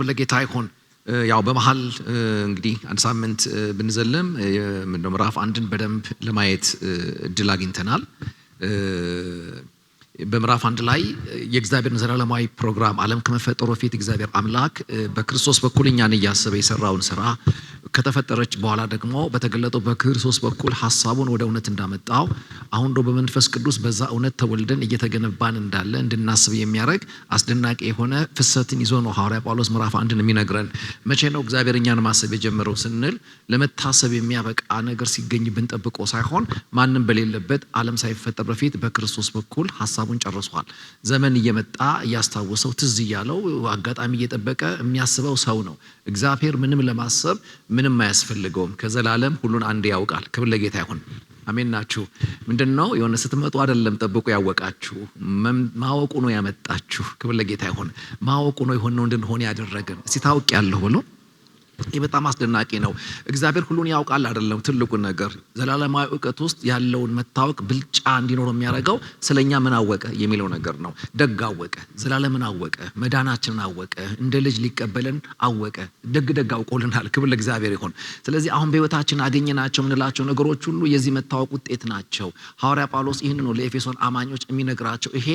ክብር ለጌታ ይሁን። ያው በመሃል እንግዲህ አንድ ሳምንት ብንዘልም ምዕራፍ አንድን በደንብ ለማየት እድል አግኝተናል። በምዕራፍ አንድ ላይ የእግዚአብሔርን ዘላለማዊ ፕሮግራም ዓለም ከመፈጠሩ በፊት እግዚአብሔር አምላክ በክርስቶስ በኩል እኛን እያሰበ የሰራውን ስራ ከተፈጠረች በኋላ ደግሞ በተገለጠው በክርስቶስ በኩል ሐሳቡን ወደ እውነት እንዳመጣው አሁን ደግሞ በመንፈስ ቅዱስ በዛ እውነት ተወልደን እየተገነባን እንዳለ እንድናስብ የሚያደርግ አስደናቂ የሆነ ፍሰትን ይዞ ነው ሐዋርያ ጳውሎስ ምዕራፍ አንድን የሚነግረን። መቼ ነው እግዚአብሔር እኛን ማሰብ የጀመረው ስንል ለመታሰብ የሚያበቃ ነገር ሲገኝ ብንጠብቆ ሳይሆን ማንም በሌለበት ዓለም ሳይፈጠር በፊት በክርስቶስ በኩል ሐሳቡን ጨርሷል። ዘመን እየመጣ እያስታወሰው ትዝ እያለው አጋጣሚ እየጠበቀ የሚያስበው ሰው ነው። እግዚአብሔር ምንም ለማሰብ ምንም አያስፈልገውም። ከዘላለም ሁሉን አንድ ያውቃል። ክብር ለጌታ ይሁን። አሜን ናችሁ። ምንድነው የሆነ ስትመጡ አይደለም ጠብቆ ያወቃችሁ፣ ማወቁ ነው ያመጣችሁ። ክብር ለጌታ ይሁን። ማወቁ ነው የሆነው እንድንሆን ያደረገን። ሲታውቅ ያለው ነው። ይህ በጣም አስደናቂ ነው። እግዚአብሔር ሁሉን ያውቃል አይደለም ትልቁ ነገር። ዘላለማዊ ዕውቀት ውስጥ ያለውን መታወቅ ብልጫ እንዲኖር የሚያደርገው ስለኛ ምን አወቀ የሚለው ነገር ነው። ደግ አወቀ፣ ዘላለምን አወቀ፣ መዳናችንን አወቀ፣ እንደ ልጅ ሊቀበልን አወቀ። ደግ አውቆልናል። ክብር ለእግዚአብሔር ይሁን። ስለዚህ አሁን በሕይወታችን አገኘናቸው የምንላቸው ነገሮች ሁሉ የዚህ መታወቅ ውጤት ናቸው። ሐዋርያ ጳውሎስ ይህን ነው ለኤፌሶን አማኞች የሚነግራቸው። ይሄ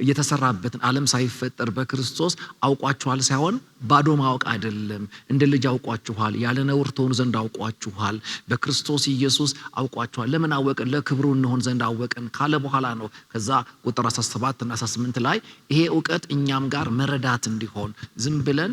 የተሰራበትን ዓለም ሳይፈጠር በክርስቶስ አውቋችኋል ሳይሆን ባዶ ማወቅ አይደለም። እንደ ልጅ አውቋችኋል፣ ያለ ነውር ትሆኑ ዘንድ አውቋችኋል፣ በክርስቶስ ኢየሱስ አውቋችኋል። ለምን አወቀን? ለክብሩ እንሆን ዘንድ አወቀን ካለ በኋላ ነው ከዛ ቁጥር 17 እና 18 ላይ ይሄ ዕውቀት እኛም ጋር መረዳት እንዲሆን ዝም ብለን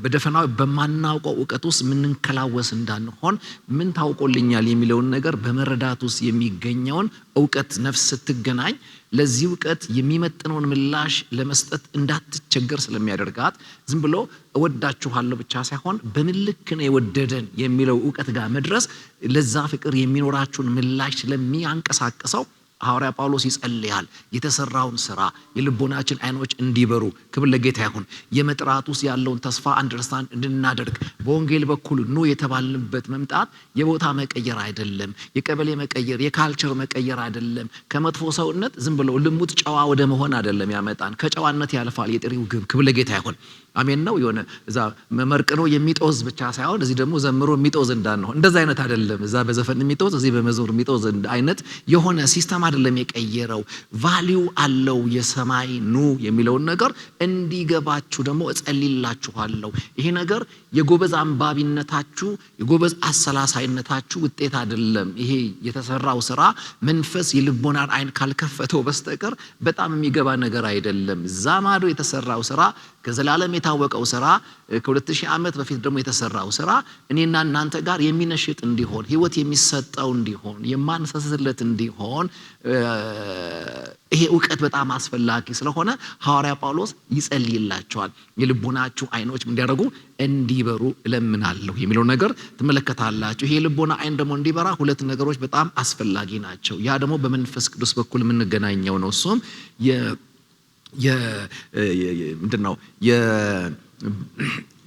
በደፈናው በማናውቀው ዕውቀት ውስጥ ምንንከላወስ እንዳንሆን ምን ታውቆልኛል የሚለውን ነገር በመረዳት ውስጥ የሚገኘውን ዕውቀት ነፍስ ስትገናኝ ለዚህ ዕውቀት የሚመጥነውን ምላሽ ለመስጠት እንዳትቸገር ስለሚያደርጋት ዝም ብሎ እወዳችኋለሁ ብቻ ሳይሆን በምን ልክ ነው የወደደን የሚለው ዕውቀት ጋር መድረስ ለዛ ፍቅር የሚኖራችሁን ምላሽ ስለሚያንቀሳቅሰው ሐዋርያ ጳውሎስ ይጸልያል። የተሰራውን ስራ የልቦናችን አይኖች እንዲበሩ። ክብር ለጌታ ይሁን። የመጥራት ውስጥ ያለውን ተስፋ አንደርስታንድ እንድናደርግ በወንጌል በኩል ኑ የተባልንበት መምጣት የቦታ መቀየር አይደለም፣ የቀበሌ መቀየር፣ የካልቸር መቀየር አይደለም። ከመጥፎ ሰውነት ዝም ብሎ ልሙጥ ጨዋ ወደ መሆን አይደለም ያመጣን። ከጨዋነት ያልፋል የጥሪው ግብ። ክብር ለጌታ ይሁን። አሜን ነው። የሆነ እዛ መመርቅኖ የሚጦዝ ብቻ ሳይሆን እዚህ ደግሞ ዘምሮ የሚጦዝ እንዳንሆን እንደዛ አይነት አይደለም። እዛ በዘፈን የሚጦዝ እዚህ በመዝሙር የሚጦዝ አይነት የሆነ ሲስተም አይደለም የቀየረው። ቫልዩ አለው። የሰማይ ኑ የሚለውን ነገር እንዲገባችሁ ደግሞ እጸልይላችኋለሁ። ይሄ ነገር የጎበዝ አንባቢነታችሁ የጎበዝ አሰላሳይነታችሁ ውጤት አይደለም። ይሄ የተሰራው ስራ መንፈስ የልቦናን አይን ካልከፈተው በስተቀር በጣም የሚገባ ነገር አይደለም። ዛማዶ የተሰራው ስራ ከዘላለም የታወቀው ስራ ከ2000 ዓመት በፊት ደግሞ የተሰራው ስራ እኔና እናንተ ጋር የሚነሽጥ እንዲሆን ህይወት የሚሰጠው እንዲሆን የማንሰስለት እንዲሆን ይሄ ዕውቀት በጣም አስፈላጊ ስለሆነ ሐዋርያ ጳውሎስ ይጸልይላቸዋል። የልቦናችሁ አይኖች እንዲያደርጉ እንዲበሩ እለምናለሁ የሚለው ነገር ትመለከታላችሁ። ይሄ ልቦና አይን ደግሞ እንዲበራ ሁለት ነገሮች በጣም አስፈላጊ ናቸው። ያ ደግሞ በመንፈስ ቅዱስ በኩል የምንገናኘው ነው። እሱም ምንድነው?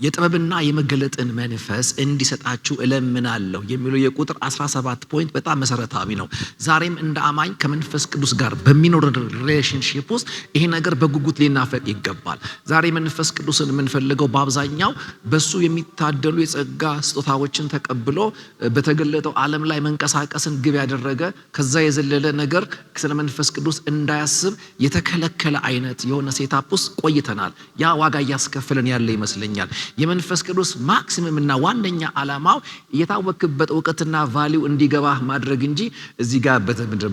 የጥበብና የመገለጥን መንፈስ እንዲሰጣችሁ እለምናለሁ የሚለው የቁጥር 17 ፖይንት በጣም መሰረታዊ ነው። ዛሬም እንደ አማኝ ከመንፈስ ቅዱስ ጋር በሚኖር ሪሌሽንሺፕ ውስጥ ይሄ ነገር በጉጉት ሊናፈቅ ይገባል። ዛሬ መንፈስ ቅዱስን የምንፈልገው በአብዛኛው በሱ የሚታደሉ የጸጋ ስጦታዎችን ተቀብሎ በተገለጠው ዓለም ላይ መንቀሳቀስን ግብ ያደረገ ከዛ የዘለለ ነገር ስለ መንፈስ ቅዱስ እንዳያስብ የተከለከለ አይነት የሆነ ሴታፕ ውስጥ ቆይተናል። ያ ዋጋ እያስከፈለን ያለ ይመስለኛል። የመንፈስ ቅዱስ ማክሲመም እና ዋነኛ ዓላማው የታወክበት ዕውቀትና ቫልዩ እንዲገባህ ማድረግ እንጂ እዚህ ጋር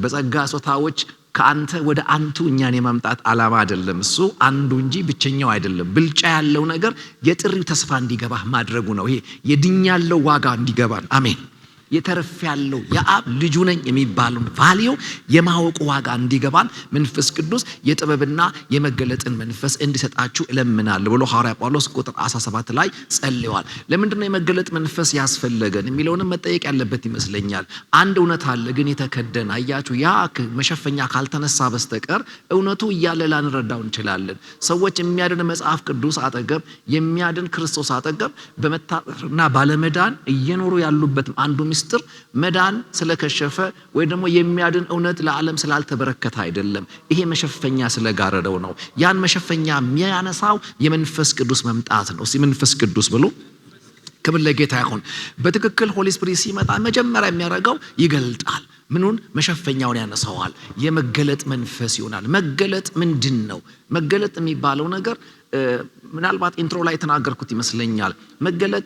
በጸጋ ስጦታዎች ከአንተ ወደ አንቱ እኛን የማምጣት ዓላማ አይደለም። እሱ አንዱ እንጂ ብቸኛው አይደለም። ብልጫ ያለው ነገር የጥሪው ተስፋ እንዲገባህ ማድረጉ ነው። ይሄ የድኛለው ዋጋ እንዲገባን አሜን። የተረፍ ያለው የአብ ልጁ ነኝ የሚባለው ቫልዩ የማወቁ ዋጋ እንዲገባን መንፈስ ቅዱስ የጥበብና የመገለጥን መንፈስ እንዲሰጣችሁ እለምናለሁ ብሎ ሐዋርያ ጳውሎስ ቁጥር 17 ላይ ጸልየዋል። ለምንድነው የመገለጥ መንፈስ ያስፈልገን የሚለውንም መጠየቅ ያለበት ይመስለኛል። አንድ እውነት አለ ግን የተከደነ አያችሁ። ያ መሸፈኛ ካልተነሳ በስተቀር እውነቱ እያለ ላንረዳው እንችላለን። ሰዎች የሚያድን መጽሐፍ ቅዱስ አጠገብ የሚያድን ክርስቶስ አጠገብ በመታጠርና ባለመዳን እየኖሩ ያሉበት አንዱ ምስጢር መዳን ስለከሸፈ ወይ ደግሞ የሚያድን እውነት ለዓለም ስላልተበረከተ አይደለም። ይሄ መሸፈኛ ስለጋረደው ነው። ያን መሸፈኛ የሚያነሳው የመንፈስ ቅዱስ መምጣት ነው። መንፈስ ቅዱስ ብሎ ክብር ለጌታ ይሁን። በትክክል ሆሊ ስፒሪት ሲመጣ መጀመሪያ የሚያደርገው ይገልጣል። ምኑን? መሸፈኛውን ያነሳዋል። የመገለጥ መንፈስ ይሆናል። መገለጥ ምንድነው? መገለጥ የሚባለው ነገር ምናልባት ኢንትሮ ላይ ተናገርኩት ይመስለኛል። መገለጥ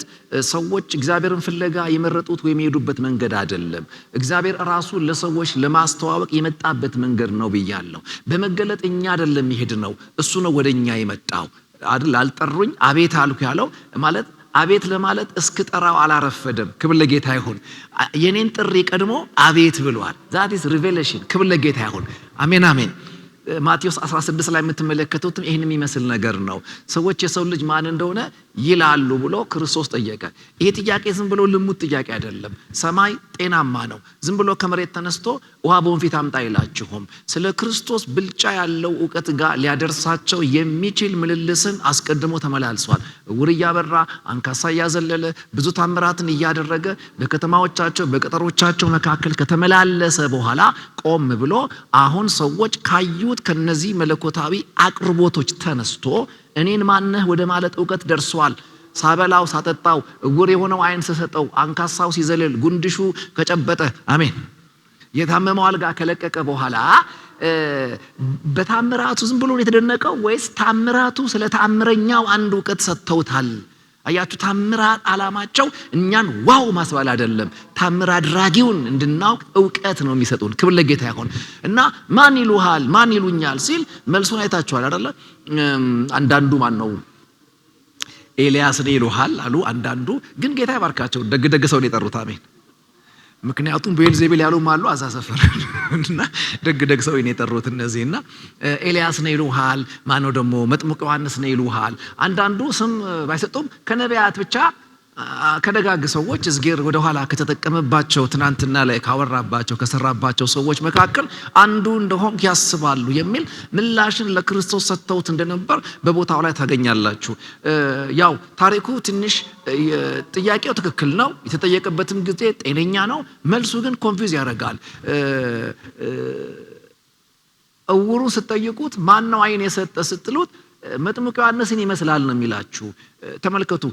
ሰዎች እግዚአብሔርን ፍለጋ የመረጡት ወይም የሄዱበት መንገድ አይደለም። እግዚአብሔር ራሱ ለሰዎች ለማስተዋወቅ የመጣበት መንገድ ነው ብያለሁ። በመገለጥ እኛ አይደለም የሄድነው፣ እሱ ነው ወደኛ የመጣው አይደል? አልጠሩኝ አቤት አልኩ ያለው ማለት አቤት ለማለት እስክጠራው አላረፈደም። ክብር ለጌታ ይሁን። የኔን ጥሪ ቀድሞ አቤት ብሏል። that is revelation። ክብር ለጌታ ይሁን። አሜን አሜን። ማቴዎስ 16 ላይ የምትመለከቱት ይሄን የሚመስል ነገር ነው። ሰዎች የሰው ልጅ ማን እንደሆነ ይላሉ ብሎ ክርስቶስ ጠየቀ። ይሄ ጥያቄ ዝም ብሎ ልሙት ጥያቄ አይደለም። ሰማይ ጤናማ ነው። ዝም ብሎ ከመሬት ተነስቶ ውሃ በወንፊት አምጣ ይላችሁም። ስለ ክርስቶስ ብልጫ ያለው ዕውቀት ጋር ሊያደርሳቸው የሚችል ምልልስን አስቀድሞ ተመላልሷል። ዕውር እያበራ፣ አንካሳ እያዘለለ፣ ብዙ ታምራትን እያደረገ በከተማዎቻቸው በቀጠሮቻቸው መካከል ከተመላለሰ በኋላ ቆም ብሎ አሁን ሰዎች ካዩት ከነዚህ መለኮታዊ አቅርቦቶች ተነስቶ እኔን ማነህ ወደ ማለት ዕውቀት ደርሷል። ሳበላው ሳጠጣው፣ ዕውር የሆነው አይን ስሰጠው፣ አንካሳው ሲዘልል፣ ጉንድሹ ከጨበጠ፣ አሜን፣ የታመመው አልጋ ከለቀቀ በኋላ በታምራቱ ዝም ብሎ የተደነቀው ወይስ ታምራቱ ስለ ታምረኛው አንድ ዕውቀት ሰጥተውታል? አያችሁ፣ ታምራት ዓላማቸው እኛን ዋው ማስባል አይደለም። ታምር አድራጊውን እንድናውቅ ዕውቀት ነው የሚሰጡን። ክብር ለጌታ ይሁን። እና ማን ይሉሃል ማን ይሉኛል ሲል መልሱን አይታችኋል አይደለ? አንዳንዱ ማን ነው ኤልያስ ነው ይሉሃል አሉ። አንዳንዱ ግን ጌታ ይባርካቸው ደግ ሰው ነው የጠሩት። አሜን። ምክንያቱም ቤልዜቤል ያሉም አሉ አዛሰፈር እና ደግ ሰው ነው የጠሩት እነዚህና ኤልያስ ነው ይሉሃል። ማነው ደግሞ መጥምቁ ዮሐንስ ነው ይሉሃል። አንዳንዱ ስም ባይሰጡም ከነቢያት ብቻ ከደጋግ ሰዎች እዝጌር ወደ ኋላ ከተጠቀመባቸው ትናንትና ላይ ካወራባቸው ከሰራባቸው ሰዎች መካከል አንዱ እንደሆንክ ያስባሉ የሚል ምላሽን ለክርስቶስ ሰጥተውት እንደነበር በቦታው ላይ ታገኛላችሁ። ያው ታሪኩ ትንሽ ጥያቄው ትክክል ነው፣ የተጠየቀበትም ጊዜ ጤነኛ ነው። መልሱ ግን ኮንፊውዝ ያደርጋል። ዕውሩን ስትጠይቁት ማን ነው አይን የሰጠ ስትሉት መጥምቁ ዮሐንስን ይመስላል ነው የሚላችሁ። ተመልከቱ፣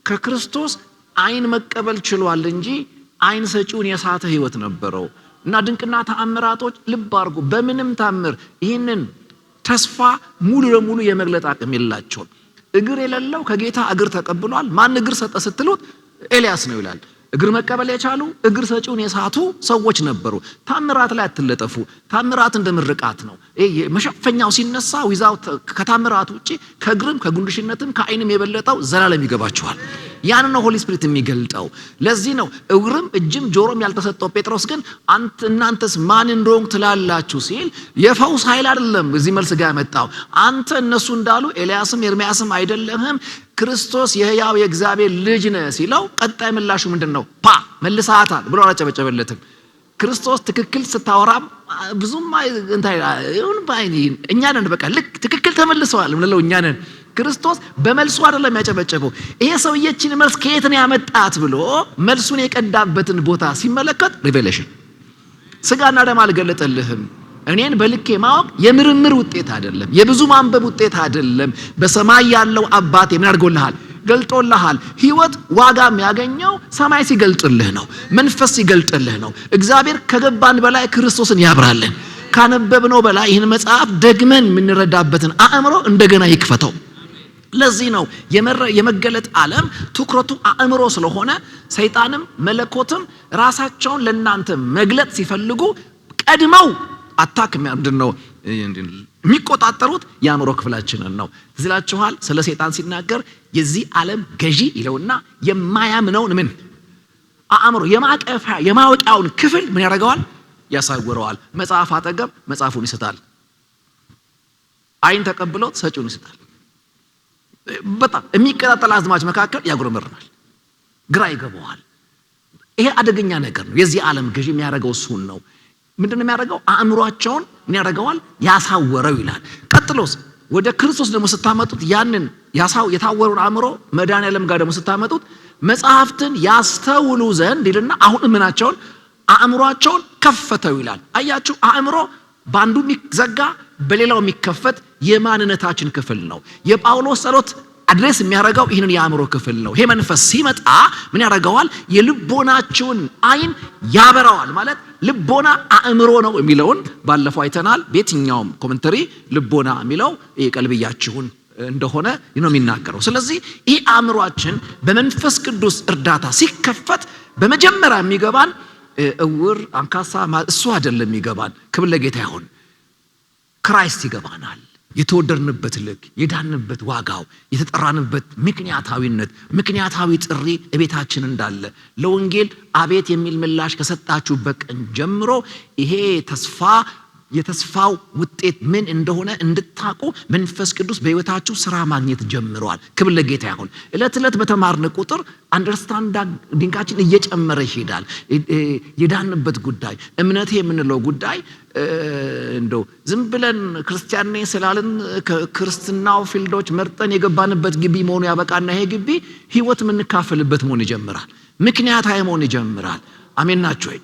ከክርስቶስ አይን መቀበል ችሏል እንጂ አይን ሰጪውን የሳተ ህይወት ነበረው። እና ድንቅና ተአምራቶች ልብ አድርጉ፣ በምንም ታምር ይህንን ተስፋ ሙሉ ለሙሉ የመግለጥ አቅም የላቸውም። እግር የሌለው ከጌታ እግር ተቀብሏል። ማን እግር ሰጠ ስትሉት ኤልያስ ነው ይላል። እግር መቀበል የቻሉ እግር ሰጪውን የሳቱ ሰዎች ነበሩ። ታምራት ላይ አትለጠፉ። ታምራት እንደ ምርቃት ነው። መሸፈኛው ሲነሳ ዊዛው ከታምራት ውጪ ከእግርም ከጉንድሽነትም ከአይንም የበለጠው ዘላለም ይገባችኋል። ያን ነው ሆሊ ስፒሪት የሚገልጠው። ለዚህ ነው እግርም እጅም ጆሮም ያልተሰጠው ጴጥሮስ ግን እናንተስ ማን እንደሆንኩ ትላላችሁ ሲል የፈውስ ኃይል አይደለም እዚህ መልስ ጋር ያመጣው። አንተ እነሱ እንዳሉ ኤልያስም ኤርሚያስም አይደለህም፣ ክርስቶስ የሕያው የእግዚአብሔር ልጅ ነህ ሲለው ቀጣይ ምላሹ ምንድነው? መልሰሃታል ብሎ አላጨበጨበለትም። ክርስቶስ ትክክል ስታወራም ብዙም ይሁን ባይኒ እኛ ነን በቃ ልክ ትክክል ተመልሰዋል ምንለው እኛ ነን። ክርስቶስ በመልሱ አይደለም ያጨበጨበው። ይሄ ሰውየችን መልስ ከየት ነው ያመጣት ብሎ መልሱን የቀዳበትን ቦታ ሲመለከት ሪቬሌሽን ስጋና ደም አልገለጠልህም። እኔን በልኬ ማወቅ የምርምር ውጤት አይደለም፣ የብዙ ማንበብ ውጤት አይደለም። በሰማይ ያለው አባቴ ምን አድርጎልሃል? ገልጦልሃል። ህይወት ዋጋ የሚያገኘው ሰማይ ሲገልጥልህ ነው፣ መንፈስ ሲገልጥልህ ነው። እግዚአብሔር ከገባን በላይ ክርስቶስን ያብራልን። ካነበብነው በላይ ይህን መጽሐፍ ደግመን የምንረዳበትን አእምሮ እንደገና ይክፈተው። ለዚህ ነው የመገለጥ ዓለም ትኩረቱ አእምሮ ስለሆነ ሰይጣንም መለኮትም ራሳቸውን ለእናንተ መግለጥ ሲፈልጉ ቀድመው አታክ ምንድነው የሚቆጣጠሩት የአእምሮ ክፍላችንን ነው። ትዝላችኋል ስለ ሰይጣን ሲናገር የዚህ ዓለም ገዢ ይለውና የማያምነውን ምን አእምሮ የማወቂያውን ክፍል ምን ያደርገዋል? ያሳውረዋል። መጽሐፍ አጠገብ መጽሐፉን ይሰጣል። አይን ተቀብሎት ሰጪውን ይሰጣል። በጣም የሚቀጣጠል አዝማች መካከል ያጉረመርማል፣ ግራ ይገባዋል። ይሄ አደገኛ ነገር ነው። የዚህ ዓለም ገዢ የሚያደርገው እሱን ነው። ምንድነው የሚያደርገው? አእምሯቸውን ምን ያደርገዋል? ያሳወረው ይላል። ቀጥሎስ ወደ ክርስቶስ ደግሞ ስታመጡት ያንን የታወረውን አእምሮ መድኃኔዓለም ጋር ደግሞ ስታመጡት መጽሐፍትን ያስተውሉ ዘንድ ይልና አሁን ምናቸውን አእምሯቸውን ከፈተው ይላል። አያችሁ አእምሮ ባንዱ የሚዘጋ በሌላው የሚከፈት የማንነታችን ክፍል ነው። የጳውሎስ ጸሎት አድሬስ የሚያደርገው ይህንን የአእምሮ ክፍል ነው። ይሄ መንፈስ ሲመጣ ምን ያደርገዋል? የልቦናችሁን አይን ያበራዋል። ማለት ልቦና አእምሮ ነው የሚለውን ባለፈው አይተናል። በየትኛውም ኮሜንተሪ ልቦና የሚለው የቀልብያችሁን እንደሆነ ነው የሚናገረው። ስለዚህ ይህ አእምሯችን በመንፈስ ቅዱስ እርዳታ ሲከፈት በመጀመሪያ የሚገባን እውር አንካሳ እሱ አይደለም የሚገባን። ክብር ለጌታ ይሁን። ክራይስት ይገባናል። የተወደድንበት ልክ፣ የዳንበት ዋጋው፣ የተጠራንበት ምክንያታዊነት፣ ምክንያታዊ ጥሪ እቤታችን እንዳለ ለወንጌል አቤት የሚል ምላሽ ከሰጣችሁበት ቀን ጀምሮ ይሄ ተስፋ የተስፋው ውጤት ምን እንደሆነ እንድታቁ መንፈስ ቅዱስ በህይወታችሁ ስራ ማግኘት ጀምሯል። ክብር ለጌታ ይሁን። እለት እለት በተማርን ቁጥር አንደርስታንዲንጋችን እየጨመረ ይሄዳል። የዳንበት ጉዳይ እምነቴ የምንለው ጉዳይ እንደው ዝም ብለን ክርስቲያን ነኝ ስላልን ክርስትናው ፊልዶች መርጠን የገባንበት ግቢ መሆኑ ያበቃና ይሄ ግቢ ህይወት የምንካፈልበት መሆን ይጀምራል። ምክንያታዊ መሆን ይጀምራል። አሜን ናችሁ ወይ?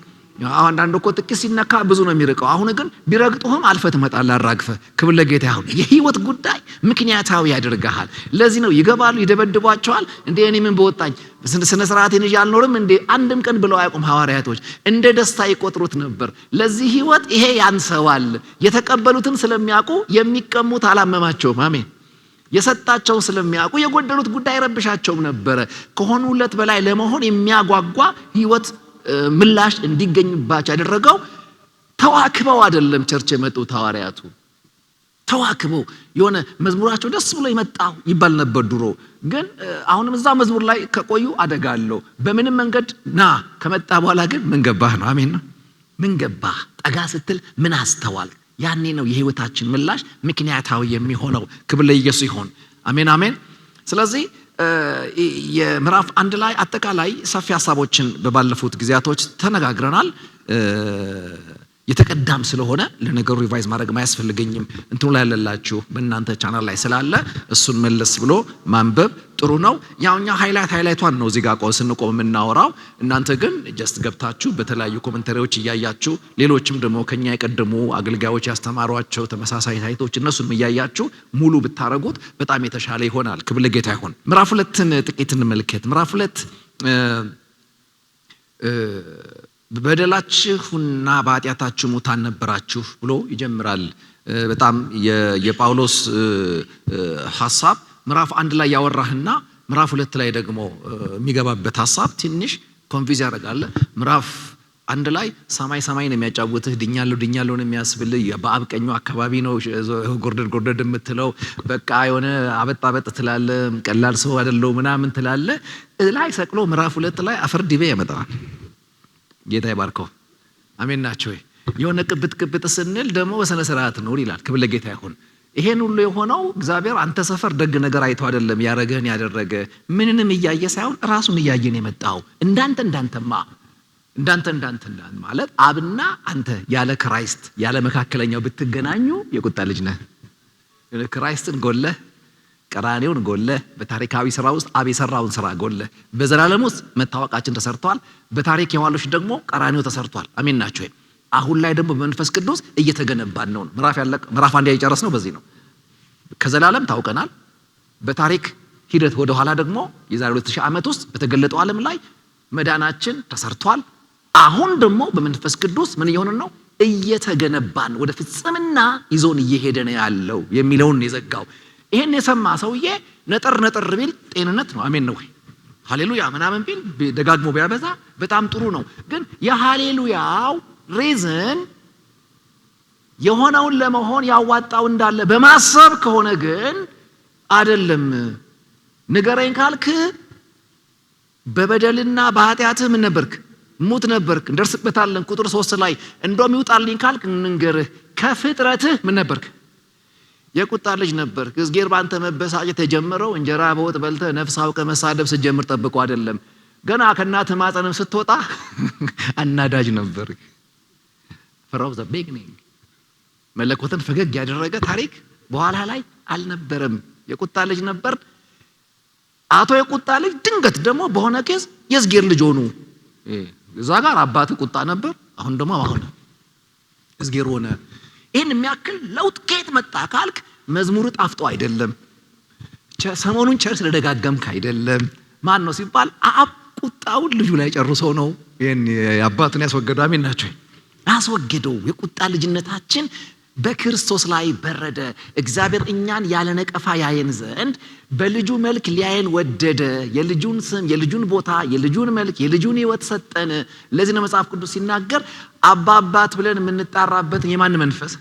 አንዳንድ እኮ ጥቂት ሲነካ ብዙ ነው የሚርቀው። አሁን ግን ቢረግጡህም አልፈህ ትመጣለህ አራግፈህ። ክብር ለጌታ ይሁን። የህይወት ጉዳይ ምክንያታዊ ያደርጋል። ለዚህ ነው ይገባሉ፣ ይደበድቧቸዋል። እንዴ እኔ ምን በወጣኝ ስነ ስርዓቴን ይዤ አልኖርም እንዴ አንድም ቀን ብለው አያውቁም ሐዋርያቶች። እንደ ደስታ ይቆጥሩት ነበር። ለዚህ ህይወት ይሄ ያንሰዋል። የተቀበሉትን ስለሚያውቁ የሚቀሙት አላመማቸውም። አሜን። የሰጣቸውን ስለሚያውቁ የጎደሉት ጉዳይ ረብሻቸውም ነበረ። ከሆኑለት በላይ ለመሆን የሚያጓጓ ህይወት ምላሽ እንዲገኝባቸው ያደረገው ተዋክበው አይደለም። ቸርች የመጡት ሐዋርያቱ ተዋክበው የሆነ መዝሙራቸው ደስ ብሎ ይመጣው ይባል ነበር ድሮ። ግን አሁንም እዛ መዝሙር ላይ ከቆዩ አደጋ አለው። በምንም መንገድ ና ከመጣ በኋላ ግን ምን ገባህ ነው። አሜን ነው። ምን ገባህ ጠጋ ስትል ምን አስተዋል? ያኔ ነው የህይወታችን ምላሽ ምክንያታዊ የሚሆነው። ክብር ለኢየሱስ ይሁን። አሜን አሜን። ስለዚህ የምዕራፍ 1 ላይ አጠቃላይ ሰፊ ሐሳቦችን በባለፉት ጊዜያቶች ተነጋግረናል። የተቀዳም ስለሆነ ለነገሩ ሪቫይዝ ማድረግ ማያስፈልገኝም። እንትኑ ላይ ያለላችሁ በእናንተ ቻናል ላይ ስላለ እሱን መለስ ብሎ ማንበብ ጥሩ ነው። ያውኛ ሃይላይቷን ነው እዚህ ጋር ስንቆም የምናወራው። እናንተ ግን ጀስት ገብታችሁ በተለያዩ ኮሜንታሪዎች እያያችሁ ሌሎችም ደግሞ ከኛ የቀደሙ አገልጋዮች ያስተማሯቸው ተመሳሳይ ታይቶች እነሱን እያያችሁ ሙሉ ብታረጉት በጣም የተሻለ ይሆናል። ክብር ለጌታ ይሁን። ምዕራፍ 2ን ጥቂት እንመልከት። ምዕራፍ 2 በበደላችሁና በኃጢአታችሁ ሙታን ነበራችሁ ብሎ ይጀምራል። በጣም የጳውሎስ ሐሳብ ምዕራፍ 1 ላይ ያወራህና ምዕራፍ 2 ላይ ደግሞ የሚገባበት ሐሳብ ትንሽ ኮንፊውዝ ያደርጋል። ምዕራፍ 1 ላይ ሰማይ ነው የሚያጫውትህ፣ ድኛለሁ ነው የሚያስብልህ። በአብ ቀኙ አካባቢ ነው ጎርደድ የምትለው። በቃ የሆነ አበጣበጥ ትላለህ፣ ቀላል ሰው አይደለው ምናምን ትላለህ። ላይ ሰቅሎ ምዕራፍ 2 ላይ አፈር ዲቤ ያመጣዋል። ጌታ ይባርከው። አሜን ናቸው። የሆነ ቅብጥ ስንል ደግሞ በሰነ ስርዓት ነው ይላል። ክብር ለጌታ ይሁን። ይሄን ሁሉ የሆነው እግዚአብሔር አንተ ሰፈር ደግ ነገር አይቶ አይደለም ያረገህን ያደረገ ምንንም እያየ ሳይሆን ራሱን እያየን የመጣው። እንዳንተማ ማለት አብና አንተ ያለ ክራይስት ያለ መካከለኛው ብትገናኙ የቁጣ ልጅ ነህ። ክራይስትን ጎለህ ቀራኔውን ጎለህ በታሪካዊ ስራ ውስጥ አብ የሰራውን ስራ ጎለህ በዘላለም ውስጥ መታወቃችን ተሰርቷል። በታሪክ የዋሎች ደግሞ ቀራኔው ተሰርቷል። አሜን ናቸው። አሁን ላይ ደግሞ በመንፈስ ቅዱስ እየተገነባን ነው። ምዕራፍ 1 ያይጨረስ ነው። በዚህ ነው ከዘላለም ታውቀናል። በታሪክ ሂደት ወደ ኋላ ደግሞ የዛሬ 2000 ዓመት ውስጥ በተገለጠው ዓለም ላይ መዳናችን ተሰርቷል። አሁን ደግሞ በመንፈስ ቅዱስ ምን እየሆነ ነው? እየተገነባን ወደ ፍጽምና ይዞን እየሄደ ነው ያለው የሚለውን የዘጋው። ይሄን የሰማ ሰውዬ ነጠር ቢል ጤንነት ነው። አሜን ነው ወይ? ሃሌሉያ ምናምን ቢል ደጋግሞ ቢያበዛ በጣም ጥሩ ነው። ግን የሃሌሉያው ሪዝን የሆነውን ለመሆን ያዋጣው እንዳለ በማሰብ ከሆነ ግን አይደለም። ንገረኝ ካልክ በበደልና በኃጢአትህ ምን ነበርክ? ሙት ነበርክ። እንደርስበታለን። ቁጥር 3 ላይ እንደውም ይውጣልኝ ካልክ እንንገርህ ከፍጥረትህ ምን ነበርክ? የቁጣ ልጅ ነበር። እግዚአብሔር ባንተ መበሳጨት የጀመረው እንጀራ በወጥ በልተህ ነፍስ አውቀህ መሳደብ ስትጀምር ጠብቆ አይደለም። ገና ከእናትህ ማፀንም ስትወጣ አናዳጅ ነበር። ፍሮም ዘ ቢግኒንግ መለኮትን ፈገግ ያደረገ ታሪክ በኋላ ላይ አልነበረም። የቁጣ ልጅ ነበር። አቶ የቁጣ ልጅ ድንገት ደግሞ በሆነ ኬዝ የእግዚአብሔር ልጅ ሆኑ። እዛ ጋር አባት ቁጣ ነበር፣ አሁን ደግሞ አሁን እግዚአብሔር ሆነ። ይሄን የሚያክል ለውጥ ከየት መጣ ካልክ መዝሙሩ ጣፍጦ አይደለም፣ ሰሞኑን ቸር ስለደጋገምክ አይደለም። ማን ነው ሲባል አብ ቁጣውን ልጁ ላይ ጨርሶ ነው። ይሄን አባቱን ያስወገደው አሜን ናቸው። አስወገደው። የቁጣ ልጅነታችን በክርስቶስ ላይ በረደ። እግዚአብሔር እኛን ያለ ነቀፋ ያየን ዘንድ በልጁ መልክ ሊያየን ወደደ። የልጁን ስም፣ የልጁን ቦታ፣ የልጁን መልክ፣ የልጁን ሕይወት ሰጠን። ለዚህ ነው መጽሐፍ ቅዱስ ሲናገር አባ አባት ብለን የምንጣራበት የማን መንፈስ?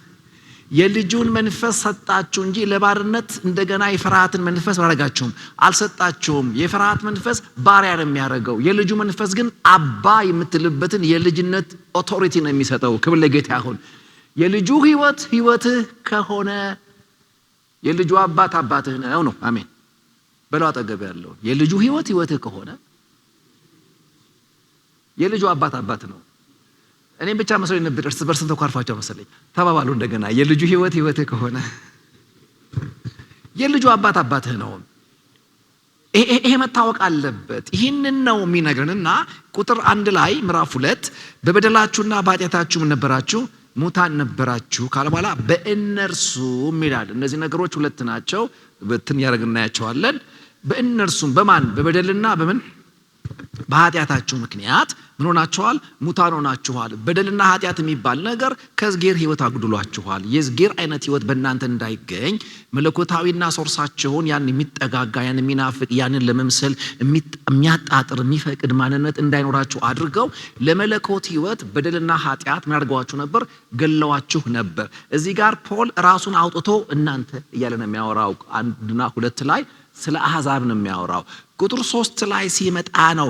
የልጁን መንፈስ ሰጣችሁ እንጂ ለባርነት እንደገና የፍርሃትን መንፈስ አላረጋችሁም፣ አልሰጣችሁም። የፍርሃት መንፈስ ባሪያ ነው የሚያደርገው። የልጁ መንፈስ ግን አባ የምትልበትን የልጅነት ኦቶሪቲ ነው የሚሰጠው። ክብር ለጌታ ይሁን። የልጁ ሕይወት ሕይወትህ ከሆነ የልጁ አባት አባትህ ነው። አሜን በለው አጠገብ ያለው የልጁ ሕይወት ሕይወትህ ከሆነ የልጁ አባት አባት ነው። እኔም ብቻ መስሎኝ ነበር፣ እርስ በርስ ተኳርፋቸው መሰለኝ። ተባባሉ እንደገና የልጁ ሕይወት ሕይወትህ ከሆነ የልጁ አባት አባትህ ነው። ይሄ መታወቅ አለበት። ይህንን ነው የሚነግረንና ቁጥር 1 ላይ ምዕራፍ 2 በበደላችሁና በኃጢአታችሁ ምን ነበራችሁ? ሙታን ነበራችሁ ካለ በኋላ በእነርሱም ይላል። እነዚህ ነገሮች ሁለት ናቸው፣ በትን ያደርግና እናያቸዋለን። በእነርሱም በማን? በበደልና በምን? በኃጢአታችሁ ምክንያት ምን ሆናችኋል? ሙታን ሆናችኋል። በደልና ኃጢአት የሚባል ነገር ከእግዚአብሔር ሕይወት አጉድሏችኋል። የእግዚአብሔር አይነት ሕይወት በእናንተ እንዳይገኝ መለኮታዊና ሶርሳችሁን ያን የሚጠጋጋ ያን የሚናፍቅ ያንን ለመምሰል የሚያጣጥር የሚፈቅድ ማንነት እንዳይኖራችሁ አድርገው ለመለኮት ሕይወት በደልና ኃጢአት ምን አድርገዋችሁ ነበር? ገለዋችሁ ነበር። እዚህ ጋር ፖል ራሱን አውጥቶ እናንተ እያለ ነው የሚያወራው። 1:2 ላይ ስለ አሕዛብ ነው የሚያወራው። ቁጥር 3 ላይ ሲመጣ ነው